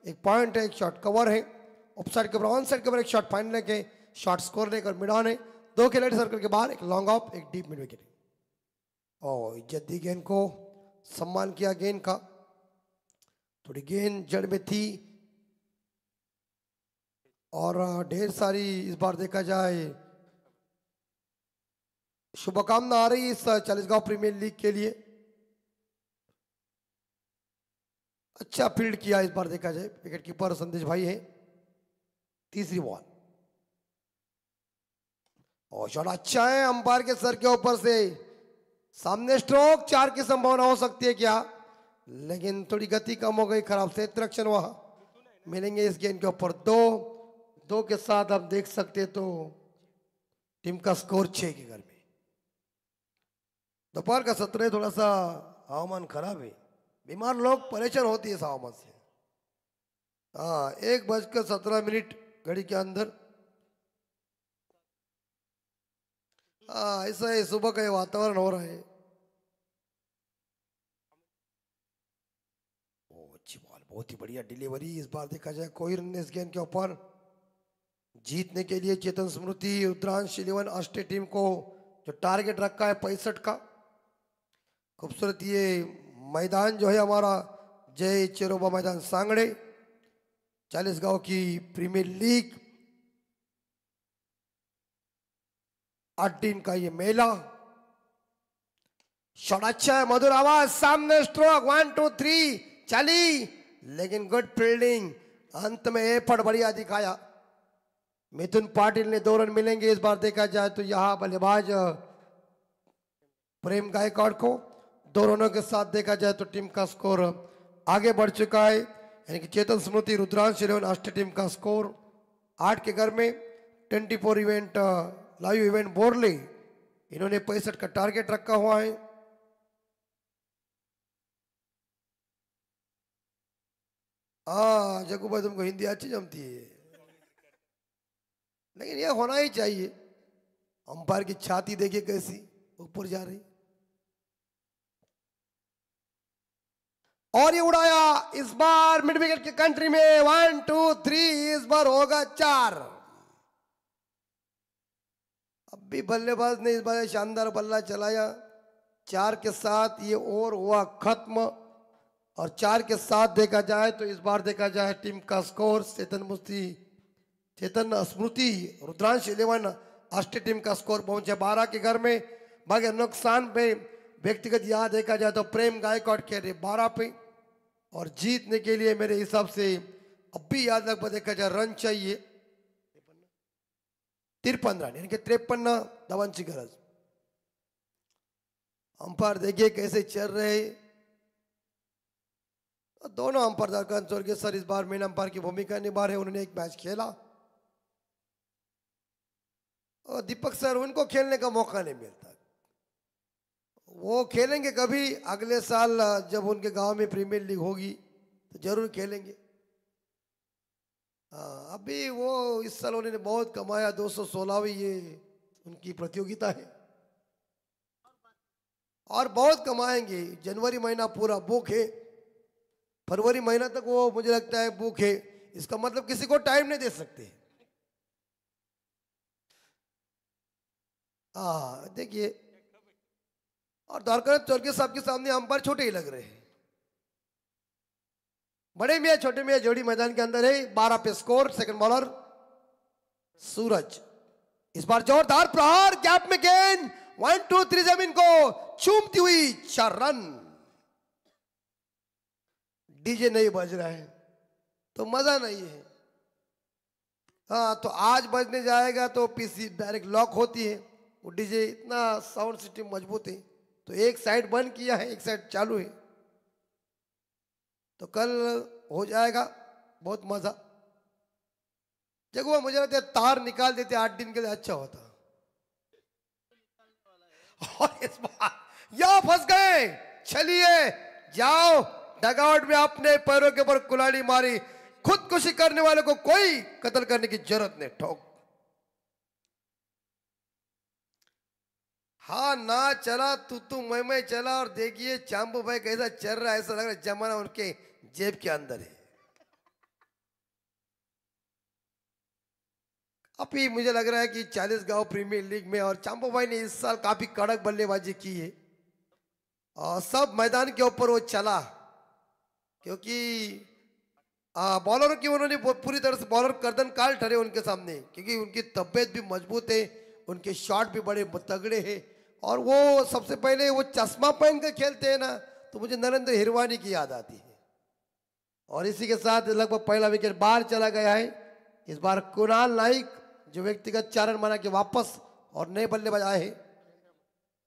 Speaker 3: एक पॉइंट है, एक शॉट कवर है, ऑफ साइड के ऊपर ऑन साइड के ऊपर एक शॉट फाइनल के शॉट स्कोर लेकर मिड ऑन है. 2 के लेट सर्कल के बाहर एक लॉन्ग ऑफ, एक डीप मिड विकेट. और इज्जत दी गेंद को, सम्मान किया गेंद का. थोड़ी गेंद जड़ में थी और ढेर सारी इस बार देखा जाए शुभकामना आ रही इस चालीसगांव प्रीमियर लीग के लिए. अच्छा फील्ड किया इस बार देखा जाए. विकेट कीपर संदेश भाई है. तीसरी बॉल और शॉट अच्छा है अंपायर के सर के ऊपर से. सामने स्ट्रोक 4 की संभावना हो सकती है क्या, लेकिन थोड़ी गति कम हो गई, खराब से रक्षण वहां. मिलेंगे इस गेंद के ऊपर 2 के साथ आप देख सकते तो टीम का स्कोर 6 के घर में. दोपहर का सत्र है, थोड़ा सा हवामान खराब है, बीमार लोग परेशान होती है इस हवामान से. हाँ, 1:17 घड़ी के अंदर. हाँ, ऐसा है, सुबह का ये वातावरण हो रहा है. ओ अच्छी बॉल, बहुत ही बढ़िया डिलीवरी. इस बार देखा जाए कोई रन इस गेंद के ऊपर. जीतने के लिए चेतन स्मृति रुद्रांश 11 अष्टे टीम को जो टारगेट रखा है 65 का। खूबसूरत ये मैदान जो है हमारा जय चेरोबा मैदान सांगड़े, 40 गांव की प्रीमियर लीग 8 दिन का ये मेला। शॉट अच्छा है, मधुर आवाज, सामने स्ट्रोक 1 2 3 चली, लेकिन गुड फील्डिंग, अंत में एफर्ट बढ़िया दिखाया। मिथुन पाटिल ने 2 रन मिलेंगे इस बार देखा जाए तो यहां बल्लेबाज प्रेम गायकवाड़ को 2 रनों के साथ देखा जाए तो टीम का स्कोर आगे बढ़ चुका है। यानी कि चेतन स्मृति रुद्रांश 11 अष्ट टीम का स्कोर 8 के घर में 24 इवेंट लाइव इवेंट बोरले, इन्होंने 65 का टारगेट रखा हुआ है। जग्गू भाई तुमको हिंदी अच्छी जमती है, लेकिन यह होना ही चाहिए। अंपायर की छाती देखिए कैसी ऊपर जा रही, और ये उड़ाया इस बार मिड विकेट की कंट्री में 1 2 3, इस बार होगा 4। अब भी बल्लेबाज ने इस बार शानदार बल्ला चलाया, 4 के साथ ये ओवर हुआ खत्म। और 4 के साथ देखा जाए तो इस बार देखा जाए टीम का स्कोर चेतन स्मृति रुद्रांश 11 अष्ट टीम का स्कोर पहुंचे 12 के घर में। बाकी नुकसान पे व्यक्तिगत यहाँ देखा जाए तो प्रेम गायकवाड़ खेल 12 पे, और जीतने के लिए मेरे हिसाब से अब भी याद लगभग देखा जाए रन चाहिए 53 रन, यानी कि 53 धावांची गरज। अंपायर देखिए कैसे चल रहे, दोनों अंपायर दरकान स्वर्गीय सर इस बार मेन अंपायर की भूमिका निभा रहे। उन्होंने एक मैच खेला और दीपक सर उनको खेलने का मौका नहीं मिलता, वो खेलेंगे कभी अगले साल जब उनके गांव में प्रीमियर लीग होगी तो जरूर खेलेंगे। अभी वो इस साल उन्होंने बहुत कमाया, 216वीं ये उनकी प्रतियोगिता है, और बहुत कमाएंगे। जनवरी महीना पूरा बुक है, फरवरी महीना तक वो मुझे लगता है बुक है। इसका मतलब किसी को टाइम नहीं दे सकते। देखिए, और द्वारका चौरके साहब के सामने अंपायर छोटे ही लग रहे हैं। बड़े मियाँ छोटे मियाँ जोड़ी मैदान के अंदर है। 12 पे स्कोर, सेकंड बॉलर सूरज, इस बार जोरदार प्रहार, गैप में गेंद 1 2 3 जमीन को चूमती हुई 4 रन। डीजे नहीं बज रहा है तो मजा नहीं है। तो आज बजने जाएगा तो पीसी डायरेक्ट लॉक होती है। वो डीजे इतना साउंड सिस्टम मजबूत है, तो एक साइड बंद किया है, एक साइड चालू है, तो कल हो जाएगा बहुत मजा। जब मुझे लगता है तार निकाल देते 8 दिन के लिए अच्छा होता। और इस बार यहां फंस गए, चलिए जाओ डगआउट में अपने पैरों के ऊपर कुल्हाड़ी मारी। खुदकुशी करने वाले को कोई कत्ल करने की जरूरत नहीं, ठोक। हाँ ना चला तू मैं चला, और देखिए चांबू भाई कैसा चल रहा है, ऐसा लग रहा है जमाना उनके जेब के अंदर है। अभी मुझे लग रहा है कि 40 गांव प्रीमियर लीग में, और चांबू भाई ने इस साल काफी कड़क बल्लेबाजी की है, और सब मैदान के ऊपर वो चला, क्योंकि बॉलरों की उन्होंने पूरी तरह से बॉलर कर्दन काल ठहरे उनके सामने, क्योंकि उनकी तबीयत भी मजबूत है, उनके शॉट भी बड़े तगड़े हैं। और वो सबसे पहले वो चश्मा पहन कर खेलते हैं ना, तो मुझे नरेंद्र हिरवानी की याद आती है। और इसी के साथ लगभग पहला विकेट बाहर चला गया है। इस बार कुणाल नाइक जो व्यक्तिगत 4 रन बना के वापस, और नए बल्लेबाज आए हैं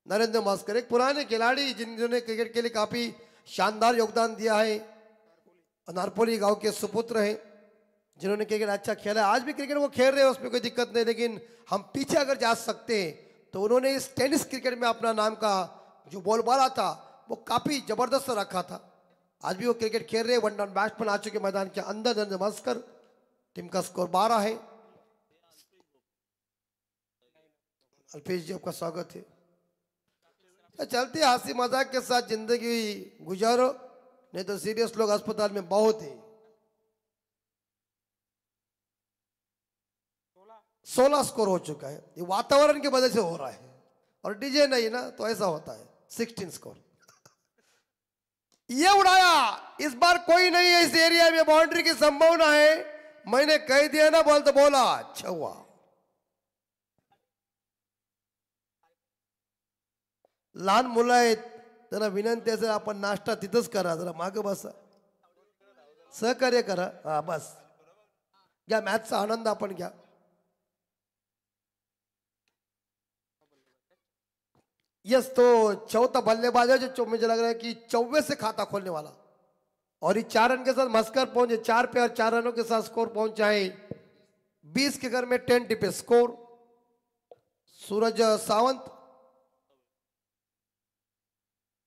Speaker 3: नरेंद्र मास्कर, एक पुराने खिलाड़ी जिन्होंने क्रिकेट के लिए काफी शानदार योगदान दिया है। नारपोली गांव के सुपुत्र हैं, जिन्होंने क्रिकेट अच्छा खेला है, आज भी क्रिकेट वो खेल रहे हैं, उसमें कोई दिक्कत नहीं। लेकिन हम पीछे अगर जा सकते हैं तो उन्होंने इस टेनिस क्रिकेट में अपना नाम का जो बोलबाला था वो काफी जबरदस्त रखा था। आज भी वो क्रिकेट खेल रहे हैं, वन डाउन बैट्समैन आ चुके मैदान के अंदर। नरेंद्र मास्कर, टीम का स्कोर 12 है। अल्पेश जी आपका स्वागत है। चलते हंसी मजाक के साथ जिंदगी गुजारो, नहीं तो सीरियस लोग अस्पताल में बहुत है। 16 स्कोर हो चुका है। ये वातावरण की वजह से हो रहा है, और डीजे नहीं ना तो ऐसा होता है। 16 स्कोर ये उड़ाया। इस बार कोई नहीं है इस एरिया में, बाउंड्री की संभावना है। मैंने कह दिया ना, बोल तो बोला, अच्छा हुआ। लहान मुलं आहेत, त्यांना विनंती असेल आपण नाश्ता तिथंच करा, जरा मागे बसा, सहकार्य करा। हा बस, घ्या मॅचचा आनंद आपण घ्या। यस, तो चौथा बल्लेबाज है जो मुझे लग रहा है कि 24 से खाता खोलने वाला, और ये 4 रन के साथ मस्कर पहुंचे। 4 पे और 4 रनों के साथ स्कोर पहुंचा है 20 के घर में 10 टिपे स्कोर। सूरज सावंत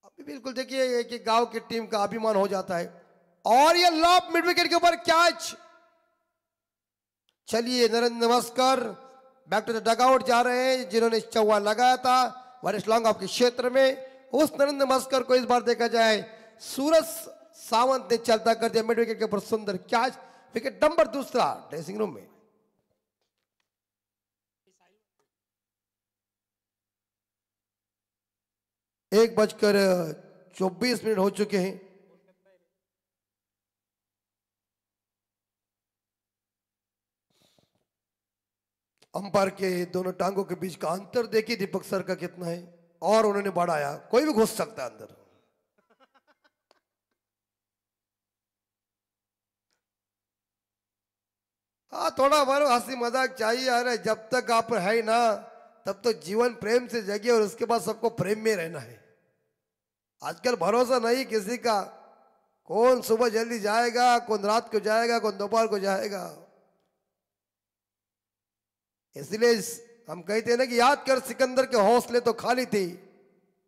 Speaker 3: अभी बिल्कुल देखिए कि गांव की टीम का अभिमान हो जाता है, और ये लॉब मिड विकेट के ऊपर कैच। चलिए Narendra Maskar back to the dugout जा रहे हैं, जिन्होंने चौवा लगाया था वरिष्ठ लॉन्ग ऑफ के क्षेत्र में। उस नरेंद्र मस्कर को इस बार देखा जाए सूरज सावंत ने चलता कर दिया मिड विकेट के ऊपर सुंदर कैच। विकेट नंबर दूसरा ड्रेसिंग रूम में। एक बजकर 24 मिनट हो चुके हैं। अंपायर के दोनों टांगों के बीच का अंतर देखिए दीपक सर का कितना है, और उन्होंने बढ़ाया। कोई भी घुस सकता है अंदर। हाँ, थोड़ा बार हंसी मजाक चाहिए। अरे जब तक आप है ना तब तो जीवन प्रेम से जगे, और उसके बाद सबको प्रेम में रहना है। आजकल भरोसा नहीं किसी का, कौन सुबह जल्दी जाएगा, कौन रात को जाएगा, कौन दोपहर को जाएगा। इसलिए हम कहते हैं ना कि याद कर सिकंदर के हौसले तो खाली थे,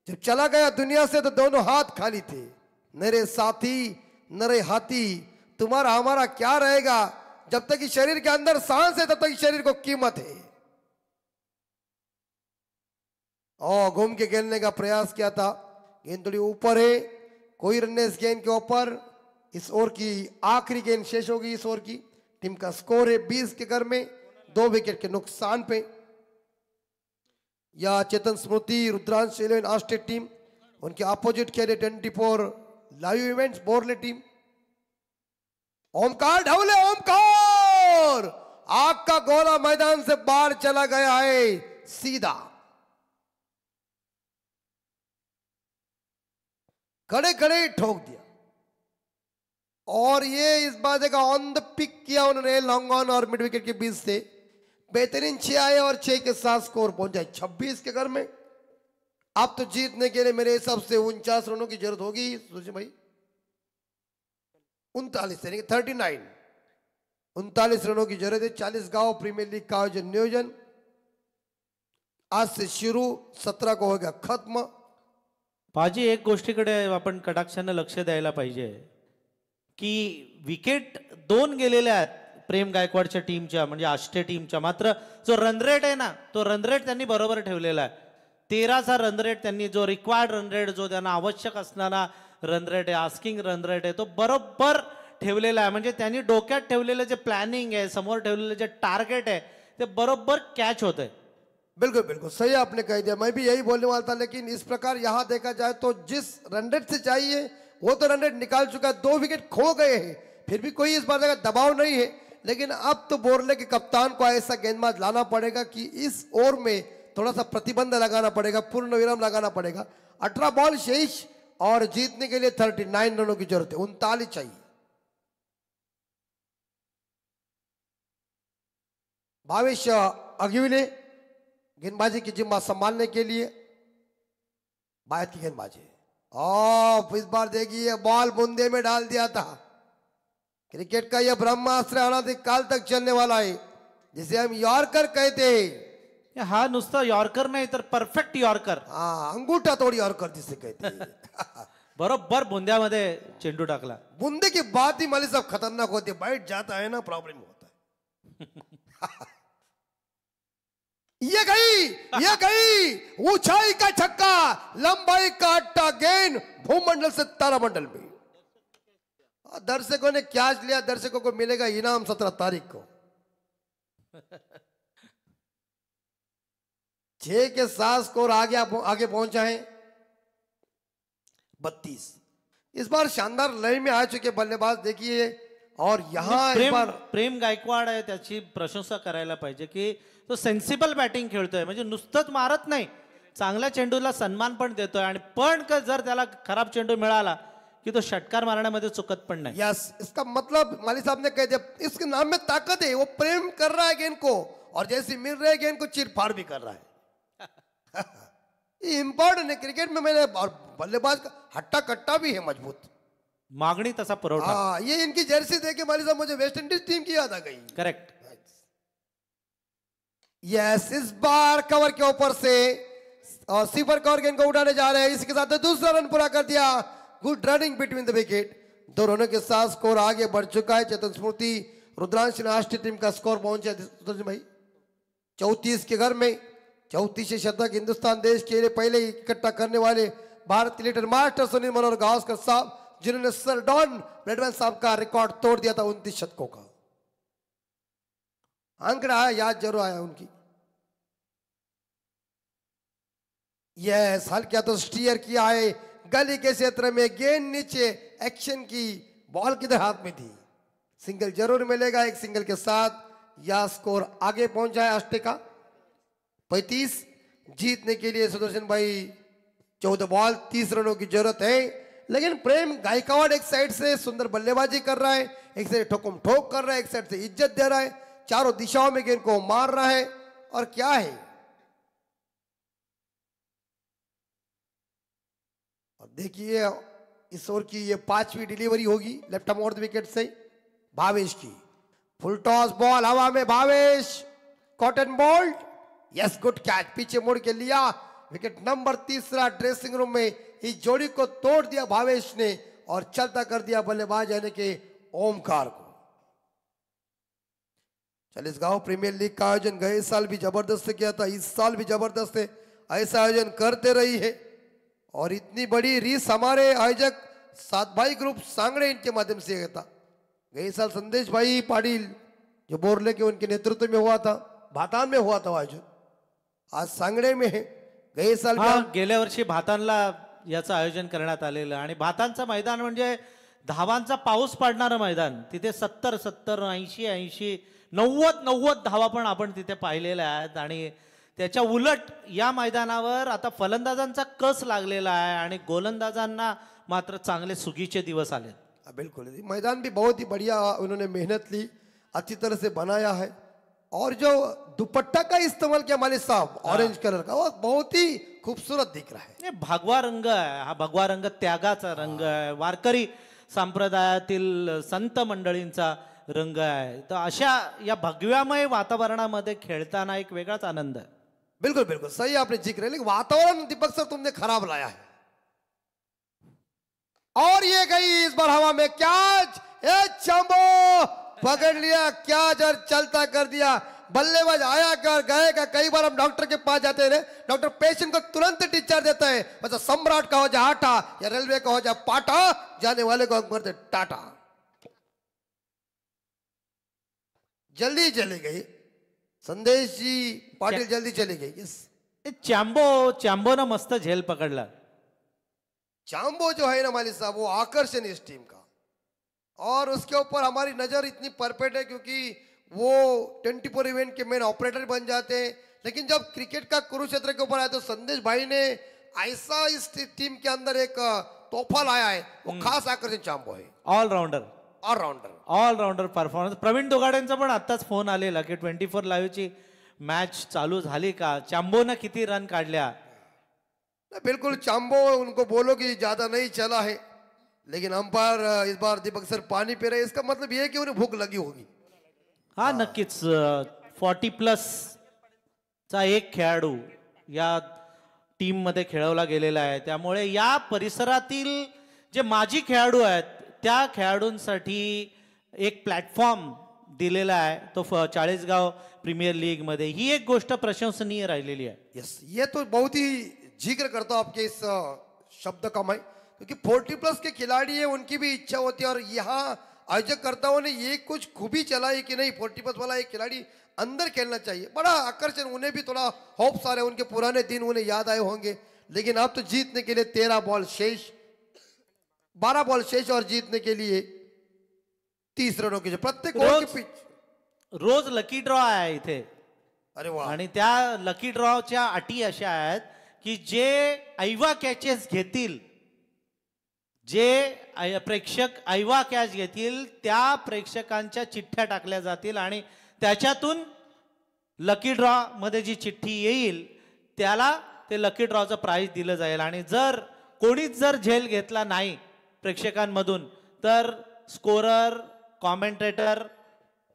Speaker 3: जब चला गया दुनिया से तो दोनों हाथ खाली थे। नरे साथी नरे हाथी, तुम्हारा हमारा क्या रहेगा। जब तक कि शरीर के अंदर सांस है तब तक शरीर को कीमत है। और घूम के खेलने का प्रयास किया था, गेंद थोड़ी ऊपर है, कोई रन नहीं इस गेंद के ऊपर। इस ओवर की आखिरी गेंद शेष होगी। इस ओवर की टीम का स्कोर है 20 के घर में 2 विकेट के नुकसान पे। या चेतन स्मृति रुद्रांश 11 ऑस्ट्रेट टीम, उनके अपोजिट खेले 24 live events Borle team. Omkar ढवले, ओमकार आग का गोला मैदान से बाहर चला गया है सीधा। खड़े खड़े ठोक दिया, और ये इस बात का ऑन द पिक किया उन्होंने लॉन्ग ऑन और मिड विकेट के बीच से। बेहतरीन 6 आए और 6 के साथ स्कोर पहुंचा 26 के घर में। अब तो जीतने के लिए मेरे हिसाब से 49 रनों की जरूरत होगी सुजी भाई। 39 यानी 39 39 रनों की जरूरत है। 40 गांव प्रीमियर लीग का आयोजन नियोजन आज से शुरू, 17 को होगा खत्म।
Speaker 1: पाजी, एक गोष्टीकडे आपण कटाक्षानं लक्ष द्यायला पाहिजे की विकेट 2 गेलेल्या आहेत प्रेम गायकवाडच्या टीमच्या, म्हणजे आष्टे टीमच्या। मात्र जो रन रेट आहे ना, तो रन रेट त्यांनी बरोबर ठेवलेला आहे। 13चा रन रेट त्यांनी, जो रिक्वायर्ड रन रेट, जो त्यांना आवश्यक असणारा रन रेट आहे, आस्किंग रन रेट आहे, तो बरोबर ठेवलेला आहे। म्हणजे त्यांनी डोक्यात ठेवलेलं जे प्लॅनिंग आहे, समोर ठेवलेलं जे टार्गेट आहे, ते बरोबर कॅच होत आहे।
Speaker 3: बिल्कुल बिल्कुल सही आपने कह दिया, मैं भी यही बोलने वाला था। लेकिन इस प्रकार यहां देखा जाए तो जिस रन रेट से चाहिए वो तो रन रेट निकाल चुका है। 2 विकेट खो गए हैं, फिर भी कोई इस बात का दबाव नहीं है। लेकिन अब तो बोरले के कप्तान को ऐसा गेंदबाज लाना पड़ेगा कि इस ओवर में थोड़ा सा प्रतिबंध लगाना पड़ेगा, पूर्ण विराम लगाना पड़ेगा। 18 बॉल शेष और जीतने के लिए 39 रनों की जरूरत है, 39 चाहिए। भावेश अग्निविले गेंदबाजी की जिम्मा संभालने के लिए बायत की गेंदबाजी। और इस बार देखिए बॉल बूंदे में डाल दिया था। क्रिकेट का यह ब्रह्मास्त्र अनादिक काल तक चलने वाला है, जिसे हम यॉर्कर कहते हैं।
Speaker 1: हा नुसता यॉर्कर नाही तर परफेक्ट यॉर्कर।
Speaker 3: हाँ, अंगूठा तोड़ी यॉर्कर जिसे कहते हैं।
Speaker 1: बरोबर बुंद्यामध्ये चेंडू टाकला।
Speaker 3: बूंदे की बात ही माली साहब खतरनाक होती है, बैठ जाता है ना प्रॉब्लम होता है। ये गई ऊंचाई का छक्का, लंबाई का अट्टा गेंद भूमंडल से तारामंडल में। दर्शकों ने कैच लिया, दर्शकों को मिलेगा इनाम 17 तारीख को। 6 के 7 स्कोर आगे पहुंचा है 32। इस बार शानदार लय में आ चुके बल्लेबाज देखिए, और यहाँ इस
Speaker 1: प्रेम
Speaker 3: बार
Speaker 1: प्रेम गायकवाड आहे, त्याची प्रशंसा करायला पाहिजे की तो सेन्सिबल बॅटिंग खेळतोय, म्हणजे नुसतंच मारत नाही, चांगल्या चेंडूला सन्मान पण देतोय, आणि पण जर त्याला खराब चेंडू मिळाला की तो षटकार मारण्यामध्ये चुकत पण नाही.
Speaker 3: यस, इसका मतलब माली साहब ने कह दिया, इसके नाम में ताकत है, वो प्रेम कर रहा है गेंद को, और जैसे मिल रहे गेंद को चीर-फाड़ भी कर रहा है. ये इंपॉर्टेंट है क्रिकेट में. मैंने और बल्लेबाज का हट्टा कट्टा भी है मजबूत.
Speaker 1: मागणी तसा पुरवठा.
Speaker 3: हाँ, ये इनकी जर्सी देख के माली साहब मुझे वेस्ट इंडीज टीम की याद आ गई.
Speaker 1: करेक्ट.
Speaker 3: यस, इस बार कवर के ऊपर से और सीपर कवर गेंद को उड़ाने जा रहे हैं. इसके साथ दूसरा रन पूरा कर दिया. Good running between the wicket. 2 रनों के साथ स्कोर आगे बढ़ चुका है. चेतन स्मृति रुद्रांश राष्ट्रीय टीम का स्कोर पहुंचा भाई 34 के घर में. 34 शतक हिंदुस्तान देश के लिए पहले ही इकट्ठा करने वाले भारतीय लीडर मास्टर सुनील मनोहर गावस्कर साहब, जिन्होंने सर डॉन ब्रैडमैन साहब का रिकॉर्ड तोड़ दिया था 29 शतकों का. आंकड़ा आया, याद जरूर आया उनकी. यस, हल्का तो स्टीयर किया है गली के क्षेत्र में. गेंद नीचे, एक्शन की बॉल किधर हाथ में थी. सिंगल जरूर मिलेगा. एक सिंगल के साथ यह स्कोर आगे पहुंचा है अष्टे का 35. जीतने के लिए सुदर्शन भाई 14 बॉल 30 रनों की जरूरत है. लेकिन प्रेम गायकवाड़ एक साइड से सुंदर बल्लेबाजी कर रहा है, एक साइड ठोकम ठोक कर रहा है, एक साइड से इज्जत दे रहा है, चारों दिशाओं में गेंद को मार रहा है. और क्या है, और देखिए इस ओवर की ये 5वीं डिलीवरी होगी left arm over the wicket से भावेश की. फुल टॉस बॉल हवा में, Bhavesh caught and bowled. Yes, good catch. पीछे मुड़ के लिया. विकेट नंबर 3 ड्रेसिंग रूम में इस जोड़ी को तोड़ दिया भावेश ने, और चलता कर दिया बल्लेबाज यानी के ओमकार को. चालीसगांव प्रीमियर लीग का आयोजन गए साल भी जबरदस्त किया था, इस साल भी जबरदस्त है. ऐसा आयोजन करते रही है, और इतनी बड़ी रीस हमारे आयोजक सात भाई ग्रुप सांगड़े इनके माध्यम से था. गए साल संदेश भाई पाटिल जो बोरले के उनके नेतृत्व में हुआ था, भातान में हुआ था आयोजन, आज सांगड़े में है. गए साल
Speaker 1: हा, गेल्या वर्षी भातानला याचं आयोजन करण्यात आलेलं, आणि भातांचं मैदान म्हणजे धावांचा पाऊस पडणारं मैदान. तिथे 70 80 80 90 धावा पण आपण तिथे पाहिलेल्या आहेत. आणि त्याच्या उलट या मैदानावर आता फलंदाजांचा कस लागलेला आहे, आणि गोलंदाजांना मात्र चांगले सुगीचे दिवस आले.
Speaker 3: बिल्कुल, मैदान भी बहुत ही बढ़िया उन्होंने मेहनत ली, अच्छी तरह से बनाया है. और जो दुपट्टा का इस्तेमाल किया मालिक साहब ऑरेंज कलर का, वो बहुत ही खूबसूरत दिख रहा है.
Speaker 1: हे भगवा रंग आहे. हा भगवा रंग त्यागाचा रंग आहे, वारकरी संप्रदायातील संत मंडळींचा रंग आहे. तर अशा या भगव्यामय वातावरणामध्ये खेळताना एक वेगळाच आनंद आहे.
Speaker 3: बिल्कुल बिल्कुल सही आपने जिक्र है, लेकिन वातावरण दीपक सर तुमने खराब लाया है. और ये गई इस बार हवा में कैच. चंबो पकड़ लिया कैच और चलता कर दिया. बल्लेबाज आया कर गए का. कई बार हम डॉक्टर के पास जाते हैं, डॉक्टर पेशेंट को तुरंत डिस्चार्ज देता है. मतलब सम्राट का हो जाए आटा या रेलवे का हो जाए पाटा, जाने वाले को करते टाटा. जल्दी चली गई संदेश जी पाटिल, जल्दी चली गई. यस,
Speaker 1: चॅम्बो ना मस्त झेल पकडला.
Speaker 3: चांबो जो है ना मालिक साहब, वो आकर्षण इस टीम का, और उसके ऊपर हमारी नजर इतनी परफेक्ट है क्योंकि वो 24 इवेंट के मेन ऑपरेटर बन जाते हैं. लेकिन जब क्रिकेट का कुरुक्षेत्र के ऊपर आया तो संदेश भाई ने ऐसा इस टीम के अंदर एक तोहफा लाया है, वो खास आकर्षण चांबो है.
Speaker 1: All-rounder performance. प्रवीण दोगाड्यांचा पण आत्ताच फोन आलेला की 24 लाईव्हची मॅच चालू झाली का, चांबोनं किती रन काढल्या.
Speaker 3: बिल्कुल, चांबो उनको बोलो कि ज्यादा नहीं चला है, लेकिन अंपायर इस बार दीपक सर पानी पी रहे. इसका मतलब ये है कि उन्हें भूख लगी होगी.
Speaker 1: हा नक्कीच. 40+ चा एक खेळाडू या टीम मध्ये खेळवला गेलेला आहे, त्यामुळे या परिसरातील जे माजी खेळाडू आहेत त्या खेळाडूंसाठी एक प्लॅटफॉर्म दिलेला आहे तो 40गाव प्रीमियर लीग मध्ये. ही एक गोष्ट प्रशंसनीय राहिलेली आहे.
Speaker 3: यस, ये तो बहुत ही जिक्र करता हूं आपके इस शब्द का मैं, क्योंकि 40+ के खिलाड़ी है, उनकी भी इच्छा होती है. और यहाँ आयोजककर्ताओं ने ये कुछ खूबी चलाई कि नहीं, 40+ वाला एक खिलाड़ी अंदर खेलना चाहिए, बड़ा आकर्षण। उन्हें भी थोड़ा होप्स आ रहे, उनके पुराने दिन उन्हें याद आए होंगे। लेकिन अब तो जीतने के लिए 13 बॉल शेष, 12 बॉल शेष और जीतने के लिए 30 रनों की प्रत्येक ओव्हर की पिच।
Speaker 1: रोज लकी ड्रॉ आहे इथे
Speaker 3: अरे वाह,
Speaker 1: आणि त्या लकी ड्रॉच्या अटी अशा आहेत की जे ऐवा कॅचेस घेतील, जे प्रेक्षक ऐवा कॅच घेतील त्या प्रेक्षकांच्या चिठ्ठ्या टाकल्या जातील आणि त्याच्यातून लकी ड्रॉ मध्ये जी चिठ्ठी येईल त्याला ते लकी ड्रॉचं प्राइज दिलं जाईल. आणि जर कोणीच जर झेल घेतला नाही प्रेक्षकांमधून तर स्कोरर, कॉमेंटेटर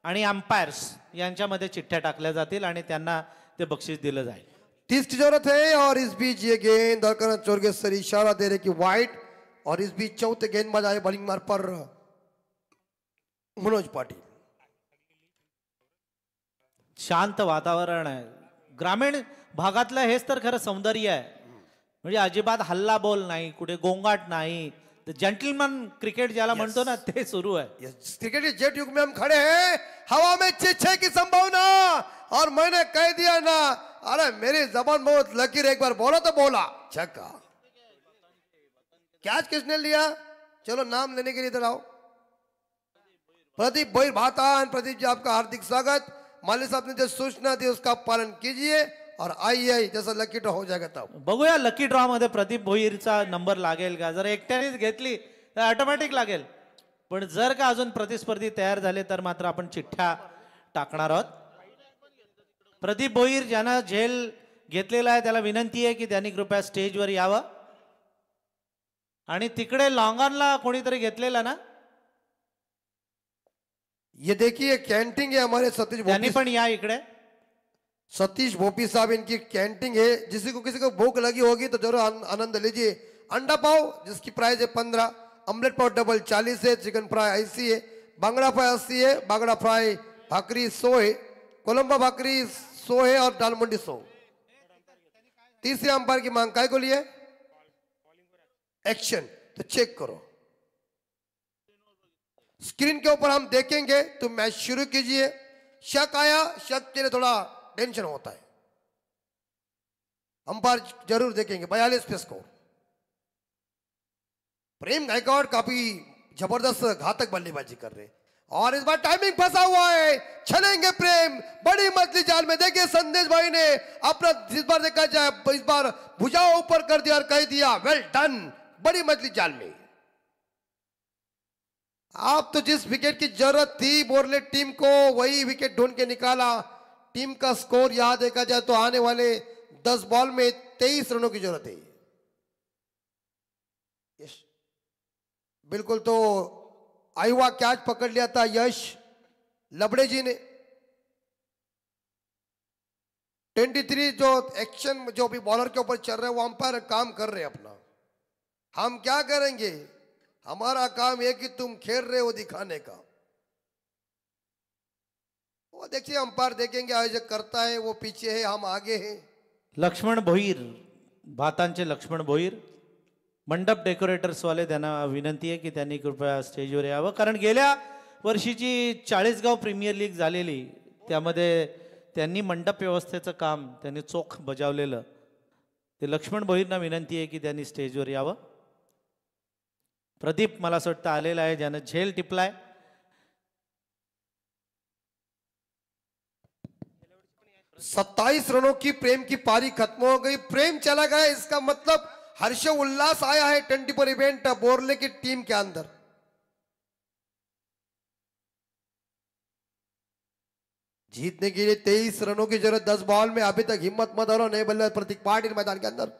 Speaker 1: आणि अंपायर्स यांच्यामध्ये चिठ्ठ्या टाकल्या जातील आणि त्यांना ते बक्षीस दिलं जाईल.
Speaker 3: 30 की जरूरत है और इस बीच ये गेंद दरकन चोर के सर इशारा दे रहे कि वाइट, और इस बीच चौथे गेंदबाज आए बॉलिंग मार पर मनोज पाटिल.
Speaker 1: शांत वातावरण आहे. ग्रामीण भागातलं हेच तर खरं सौंदर्य आहे. म्हणजे अजिबात हल्ला बोल नाही, कुठे गोंगाट नाही. जेंटलमॅन क्रिकेट ज्याला म्हणतो ना ते सुरू आहे.
Speaker 3: क्रिकेट के जेट युग में हम खड़े हैं, हवा में 6 की संभावना, और मैंने कह दिया ना, अरे मेरी जबान बहुत लकीर, एक बार बोला तो बोला छक्का. कैच किसने लिया? चलो नाम लेने के लिए इधर आओ. प्रदीप भोईर भातान. प्रदीप जी आपका हार्दिक स्वागत. माली साहब ने जो सूचना दी उसका पालन कीजिए और आइए, जैसा लकी ड्रॉ हो जाएगा तब
Speaker 1: बघूया लकी ड्रॉ मध्ये प्रदीप भोईरचा नंबर लागेल का. जर एकट्यानेच घेतली तर ऑटोमॅटिक लागेल, पण जर का अजून प्रतिस्पर्धी तयार झाले तर मात्र आपण चिठ्ठ्या टाकणार आहोत. प्रदीप भोईर ज्यानं झेल घेतलेला आहे त्याला विनंती आहे की त्यांनी कृपया स्टेजवर यावं. आणि तिकडे लॉंगॉनला कोणीतरी घेतलेला ना,
Speaker 3: ये देखिए कैंटिंग है हमारे
Speaker 1: त्यांनी पण या इकडे.
Speaker 3: सतीश भोपी साहब इनकी कैंटिंग है. किसी को भूख लगी होगी तो जरूर आनंद लीजिए. अंडा पाव जिसकी प्राइस है 15, ऑमलेट पाव डबल 40 है, चिकन फ्राई 80 है, बांगड़ा फ्राई 80 है, बांगड़ा फ्राई भाकरी 100 है, कोलंबा भाकरी 100 है और दाल मंडी 100. तीसरे अंपायर की मांग काय को लिए? एक्शन. तो चेक करो स्क्रीन के ऊपर, हम देखेंगे तो मैच शुरू कीजिए. शक आया, शक के लिए थोड़ा टेंशन होता है. अंपायर जरूर देखेंगे. 42 पे स्कोर. प्रेम गायकवाड़ काफी जबरदस्त घातक बल्लेबाजी कर रहे हैं और इस बार टाइमिंग फंसा हुआ है. चलेंगे प्रेम बड़ी मछली जाल में. देखिए संदेश भाई ने अपना, इस बार देखा जाए इस बार भुजाओं ऊपर कर दिया और कह दिया वेल डन, बड़ी मछली जाल में. आप तो जिस विकेट की जरूरत थी बोरले टीम को वही विकेट ढूंढ के निकाला. टीम का स्कोर यहां देखा जाए तो आने वाले 10 बॉल में 23 रनों की जरूरत है. यश बिल्कुल. तो आयुवा कैच पकड़ लिया था यश लबड़े जी ने. 23 जो एक्शन जो भी बॉलर के ऊपर चल रहे हैं वो अंपायर काम कर रहे हैं अपना. हम क्या करेंगे, हमारा काम है कि तुम खेल रहे हो दिखाने का. वो देखिए अंपायर देखेंगे, आयोजक करता है, वो पीछे है, हम आगे हैं.
Speaker 1: लक्ष्मण भोईर, भातांचे लक्ष्मण भोईर, मंडप डेकोरेटर्स वाले, त्यांना विनंती आहे की त्यांनी कृपया स्टेजवर यावं. कारण गेल्या वर्षीची 40गाव प्रीमियर लीग झालेली त्यामध्ये त्यांनी मंडप व्यवस्थेचं काम त्यांनी चोख बजावलेलं. ते लक्ष्मण भोईरना विनंती आहे की त्यांनी स्टेजवर यावं. प्रदीप मला असं वाटतं आलेला आहे, ज्यानं झेल टिपलाय.
Speaker 3: सत्ताईस रनों की प्रेम की पारी खत्म हो गई. प्रेम चला गया, इसका मतलब हर्ष उल्लास आया है 24 इवेंट बोरले की टीम के अंदर. जीतने के लिए 23 रनों की जरूरत 10 बॉल में. अभी तक हिम्मत मत हारो, नए बल्लेबाज प्रतीक पाटिल मैदान के अंदर.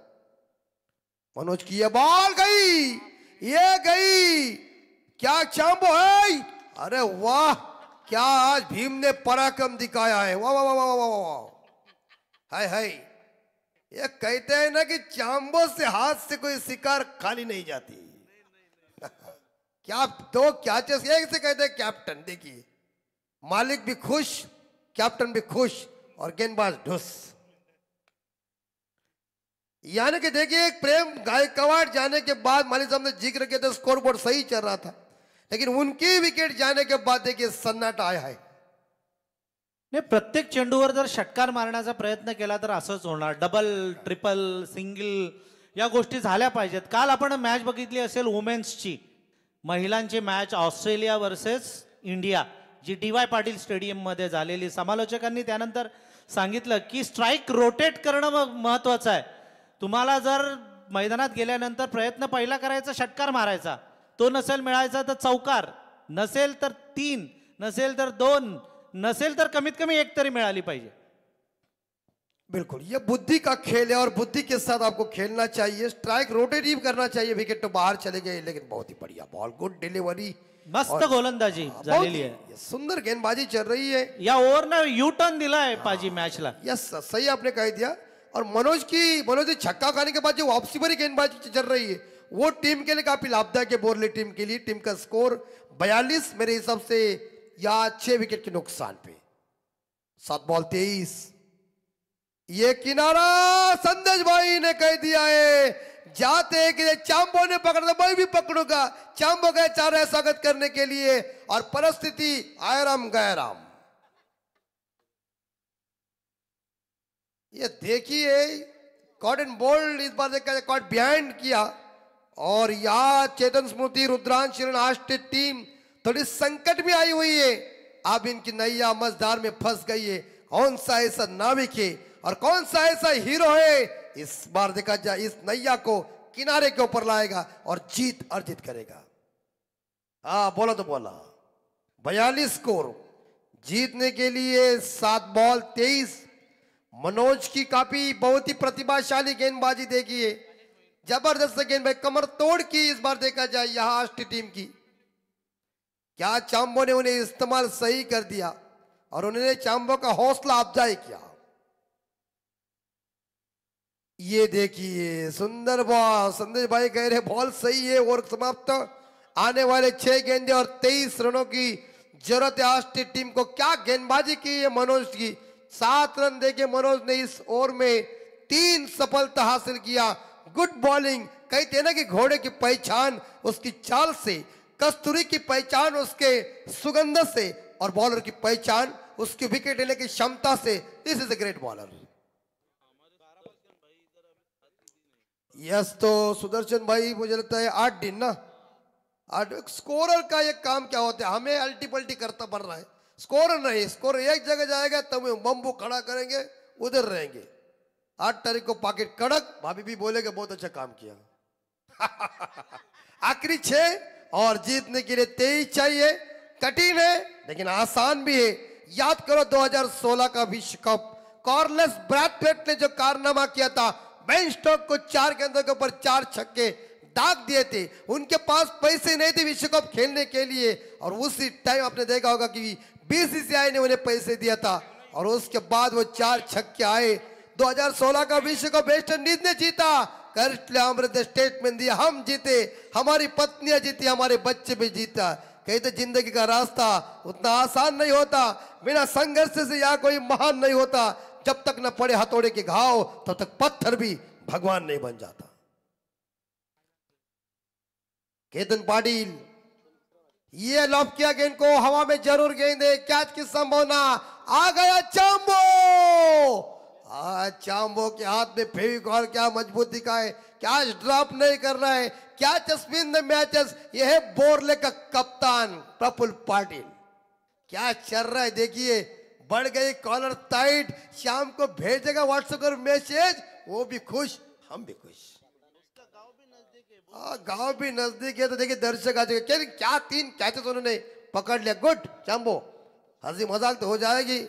Speaker 3: मनोज की ये बॉल गई, ये गई. क्या चांबो है, अरे वाह, क्या आज भीम ने पराक्रम दिखाया है. वाह वाह वाह वाह वाह वाह. हाय हाय. ये कहते हैं ना कि चांबो से हाथ से कोई शिकार खाली नहीं जाती. क्या दो कैचेस एक से कहते हैं कैप्टन. देखिए मालिक भी खुश, कैप्टन भी खुश और गेंदबाज ढुस. यानी कि देखिए एक प्रेम गायकवाड़ जाने के बाद मालिक साहब ने जिक्र किया था स्कोरबोर्ड सही चल रहा था, लेकिन उनकी विकेट जाने के बाद देखिए सन्नाटा आया है।
Speaker 1: नाही, प्रत्येक चेंडूवर जर षटकार मारण्याचा प्रयत्न केला तर असंच होणार. डबल, ट्रिपल, सिंगल या गोष्टी झाल्या पाहिजेत. काल आपण मॅच बघितली असेल वुमेन्सची, महिलांची मॅच ऑस्ट्रेलिया वर्सेस इंडिया, जी DY पाटील स्टेडियम मध्ये झालेली. समालोचकांनी त्यानंतर सांगितलं की स्ट्राईक रोटेट करणं महत्वाचं आहे. तुम्हाला जर मैदानात गेल्यानंतर प्रयत्न पहिला करायचा षटकार मारायचा, तो नसेल मिळायचा तर चौकार, नसेल तर 3, नसेल तर 2, नसेल तर कमीत कमी 1 तरी मिळाली पाहिजे.
Speaker 3: बिल्कुल, ये बुद्धि का खेल है और बुद्धि के साथ आपको खेलना चाहिए. स्ट्राइक रोटेटिव करना चाहिए. विकेट तो बाहर चले गए, लेकिन बहुत ही बढ़िया बॉल, गुड डिलीवरी,
Speaker 1: मस्त गोलंदाजी झालेली आहे.
Speaker 3: सुंदर गेंदबाजी चल रही है.
Speaker 1: या ओव्हरनं यू टर्न दिलाय पाजी मॅचला.
Speaker 3: यस, सही आपने कह दिया. और मनोज ने छक्का खाने के बाद जो वापसी भरी गेंदबाजी चल रही है, वो टीम के लिए काफी लाभदायक है. बोरली टीम के लिए. टीम का स्कोर 42 मेरे हिसाब से, या 6 विकेट के नुकसान पे. 7 बॉल 23. ये किनारा संदेश भाई ने कह दिया है, जाते हैं कि चांबो ने पकड़ा, मैं भी पकड़ूंगा. चांबो गए चार स्वागत करने के लिए, और परिस्थिति आयराम गैराम. ये देखिए कॉट एंड बोल्ड इस बार देखा, कॉट बिहाइंड किया. और यहाँ चेतन स्मृति, रुद्रांश, राष्ट्रीय टीम थोड़ी संकट में आई हुई है. अब इनकी नैया मझधार में फंस गई है. कौन सा ऐसा नाविक है और कौन सा ऐसा हीरो है, इस बार देखा जाए इस नैया को किनारे के ऊपर लाएगा और जीत अर्जित करेगा. हाँ, बोला तो बोला. 42 स्कोर जीतने के लिए. 7 बॉल 23. मनोज की काफी बहुत ही प्रतिभाशाली गेंदबाजी देखिए. जबरदस्त गेंदबाजी, कमर तोड़ की इस बार देखा जाए यहां राष्ट्रीय टीम की. क्या चांबो ने उन्हें इस्तेमाल सही कर दिया और उन्होंने चांबो का हौसला अफजाई किया. ये देखिए सुंदर बॉल. संदेश भाई कह रहे बॉल सही है. ओवर समाप्त. आने वाले 6 गेंदे और 23 रनों की जरूरत है राष्ट्रीय टीम को. क्या गेंदबाजी की है मनोज की. 7 रन देके मनोज ने इस ओवर में 3 सफलता हासिल किया. Good bowling. कहते हैं ना कि घोड़े की पहचान उसकी चाल से, कस्तूरी की पहचान उसके सुगंध से, और बॉलर की पहचान उसकी विकेट लेने की क्षमता से. This is a great bowler. Yes, तो सुदर्शन भाई मुझे लगता है 8 दिन ना, 8. स्कोरर का ये काम क्या होता है, हमें अल्टी पल्टी करता पड़ रहा है. स्कोरर नहीं, स्कोरर एक जगह जाएगा तब बम्बू खड़ा करेंगे, उधर रहेंगे. 8 तारीख को पॉकेट कड़क, भाभी भी बोलेगे बहुत अच्छा काम किया. आखिरी 6 और जीतने के लिए 23 चाहिए. कठिन है लेकिन आसान भी है. याद करो 2016 का विश्व कप, कार्लोस ब्रैथवेट ने जो कारनामा किया था, बेन स्टोक को 4 गेंदों के ऊपर 4 छक्के दाग दिए थे. उनके पास पैसे नहीं थे विश्व कप खेलने के लिए, और उसी टाइम आपने देखा होगा कि BCCI ने उन्हें पैसे दिया था, और उसके बाद वो 4 छक्के आए. 2016 का विश्व कप वेस्ट इंडीज ने जीता. करटले अमृत स्टेटमेंट दिया, हम जीते, हमारी पत्नियां जीती, हमारे बच्चे भी जीता. कहते जिंदगी का रास्ता उतना आसान नहीं होता. बिना संघर्ष से यहाँ कोई महान नहीं होता. जब तक न पड़े हथौड़े के घाव तब तक पत्थर भी भगवान नहीं बन जाता. केतन पाटिल, ये लॉब किया गेंद को, हवा में जरूर गेंद है. कैच की संभावना. आ गया चांबो. चांबो के हाथ में फेविकॉल, क्या मजबूती का है. कैच ड्रॉप नहीं कर रहा है. Catch spin the matches. यह है बोरले का कप्तान प्रफुल्ल पाटिल. क्या चल रहा है देखिए. बढ़ गई कॉलर टाइट. शाम को भेजेगा व्हाट्सएप पर मैसेज, वो भी खुश, हम भी खुश. गांव भी नजदीक है तो देखिए दर्शक आ जाएंगे. क्या 3 कैचेस उन्होंने पकड़ लिया. गुड चांबो. हंसी मजाक तो हो जाएगी.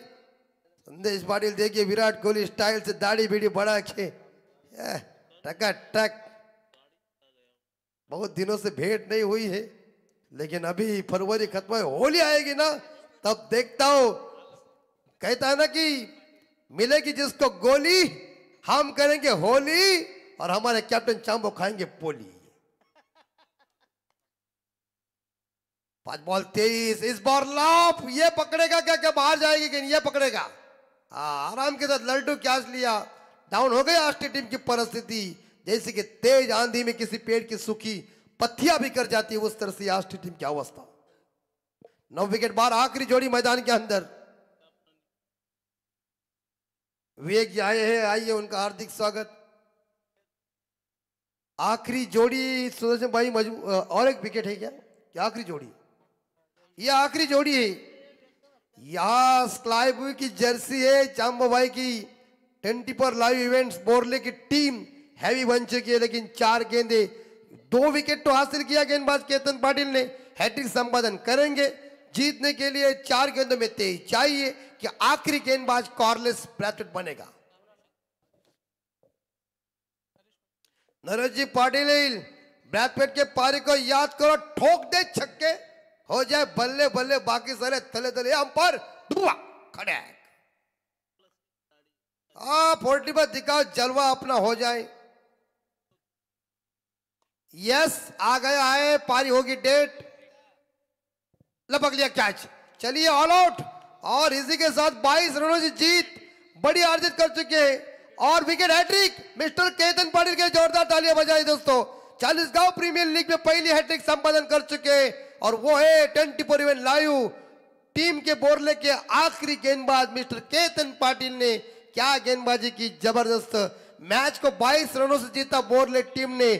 Speaker 3: संदेश पाटिल देखिए विराट कोहली स्टाइल से दाढ़ी बीड़ी बढ़ा के टक. बहुत दिनों से भेंट नहीं हुई है, लेकिन अभी फरवरी खत्म है, होली आएगी ना, तब देखता हूं. कहता है ना कि मिलेगी जिसको गोली, हम करेंगे होली, और हमारे कैप्टन चांबो खाएंगे पोली. 5 बॉल 23. इस बार लॉप, ये पकड़ेगा क्या बाहर जाएगी कि ये पकड़ेगा. आराम के साथ लल्टू कैच लिया. डाउन हो गई राष्ट्रीय टीम की परिस्थिति. जैसे कि तेज आंधी में किसी पेड़ की सूखी पत्तियां भी कर जाती है, उस तरह से राष्ट्रीय टीम की अवस्था. 9 विकेट बाहर, आखिरी जोड़ी मैदान के अंदर। विवेक जी आए हैं, आइए उनका हार्दिक स्वागत। आखिरी जोड़ी सुदर्शन भाई और एक विकेट है क्या आखिरी जोड़ी? ये आखिरी जोड़ी है। यहाँ स्काई ब्लू की जर्सी है चांबो भाई की। 20 पर लाइव इवेंट्स बोरले की टीम हैवी बन चुकी है, लेकिन 4 गेंदे 2 विकेट तो हासिल किया गेंदबाज केतन पाटिल ने। हैट्रिक संपादन करेंगे। जीतने के लिए 4 गेंदों में 23 चाहिए कि आखिरी गेंदबाज कॉर्नलेस ब्रैकेट बनेगा। नरेश जी पाटिल ब्रैकेट के पारी को याद करो, ठोक दे छक्के, हो जाए बल्ले बल्ले, बाकी सारे तले तले अंपायर दुआ खड़े। 40 पर दिखाओ जलवा अपना हो जाए। यस आ गया है, पारी होगी डेट। लपक लिया कैच, चलिए ऑल आउट। और इसी के साथ 22 रनों से जीत बड़ी अर्जित कर चुके हैं और wicket hat trick mister Ketan Patil के जोरदार तालियां बजाई दोस्तों। 40 गांव प्रीमियर लीग में पहली हैट्रिक संपादन कर चुके हैं और वो है 20 पर इवेंट लाइव टीम के बोरले के आखिरी गेंदबाज मिस्टर केतन पाटिल ने। क्या गेंदबाजी की, जबरदस्त। मैच को 22 रनों से जीता बोरले टीम ने।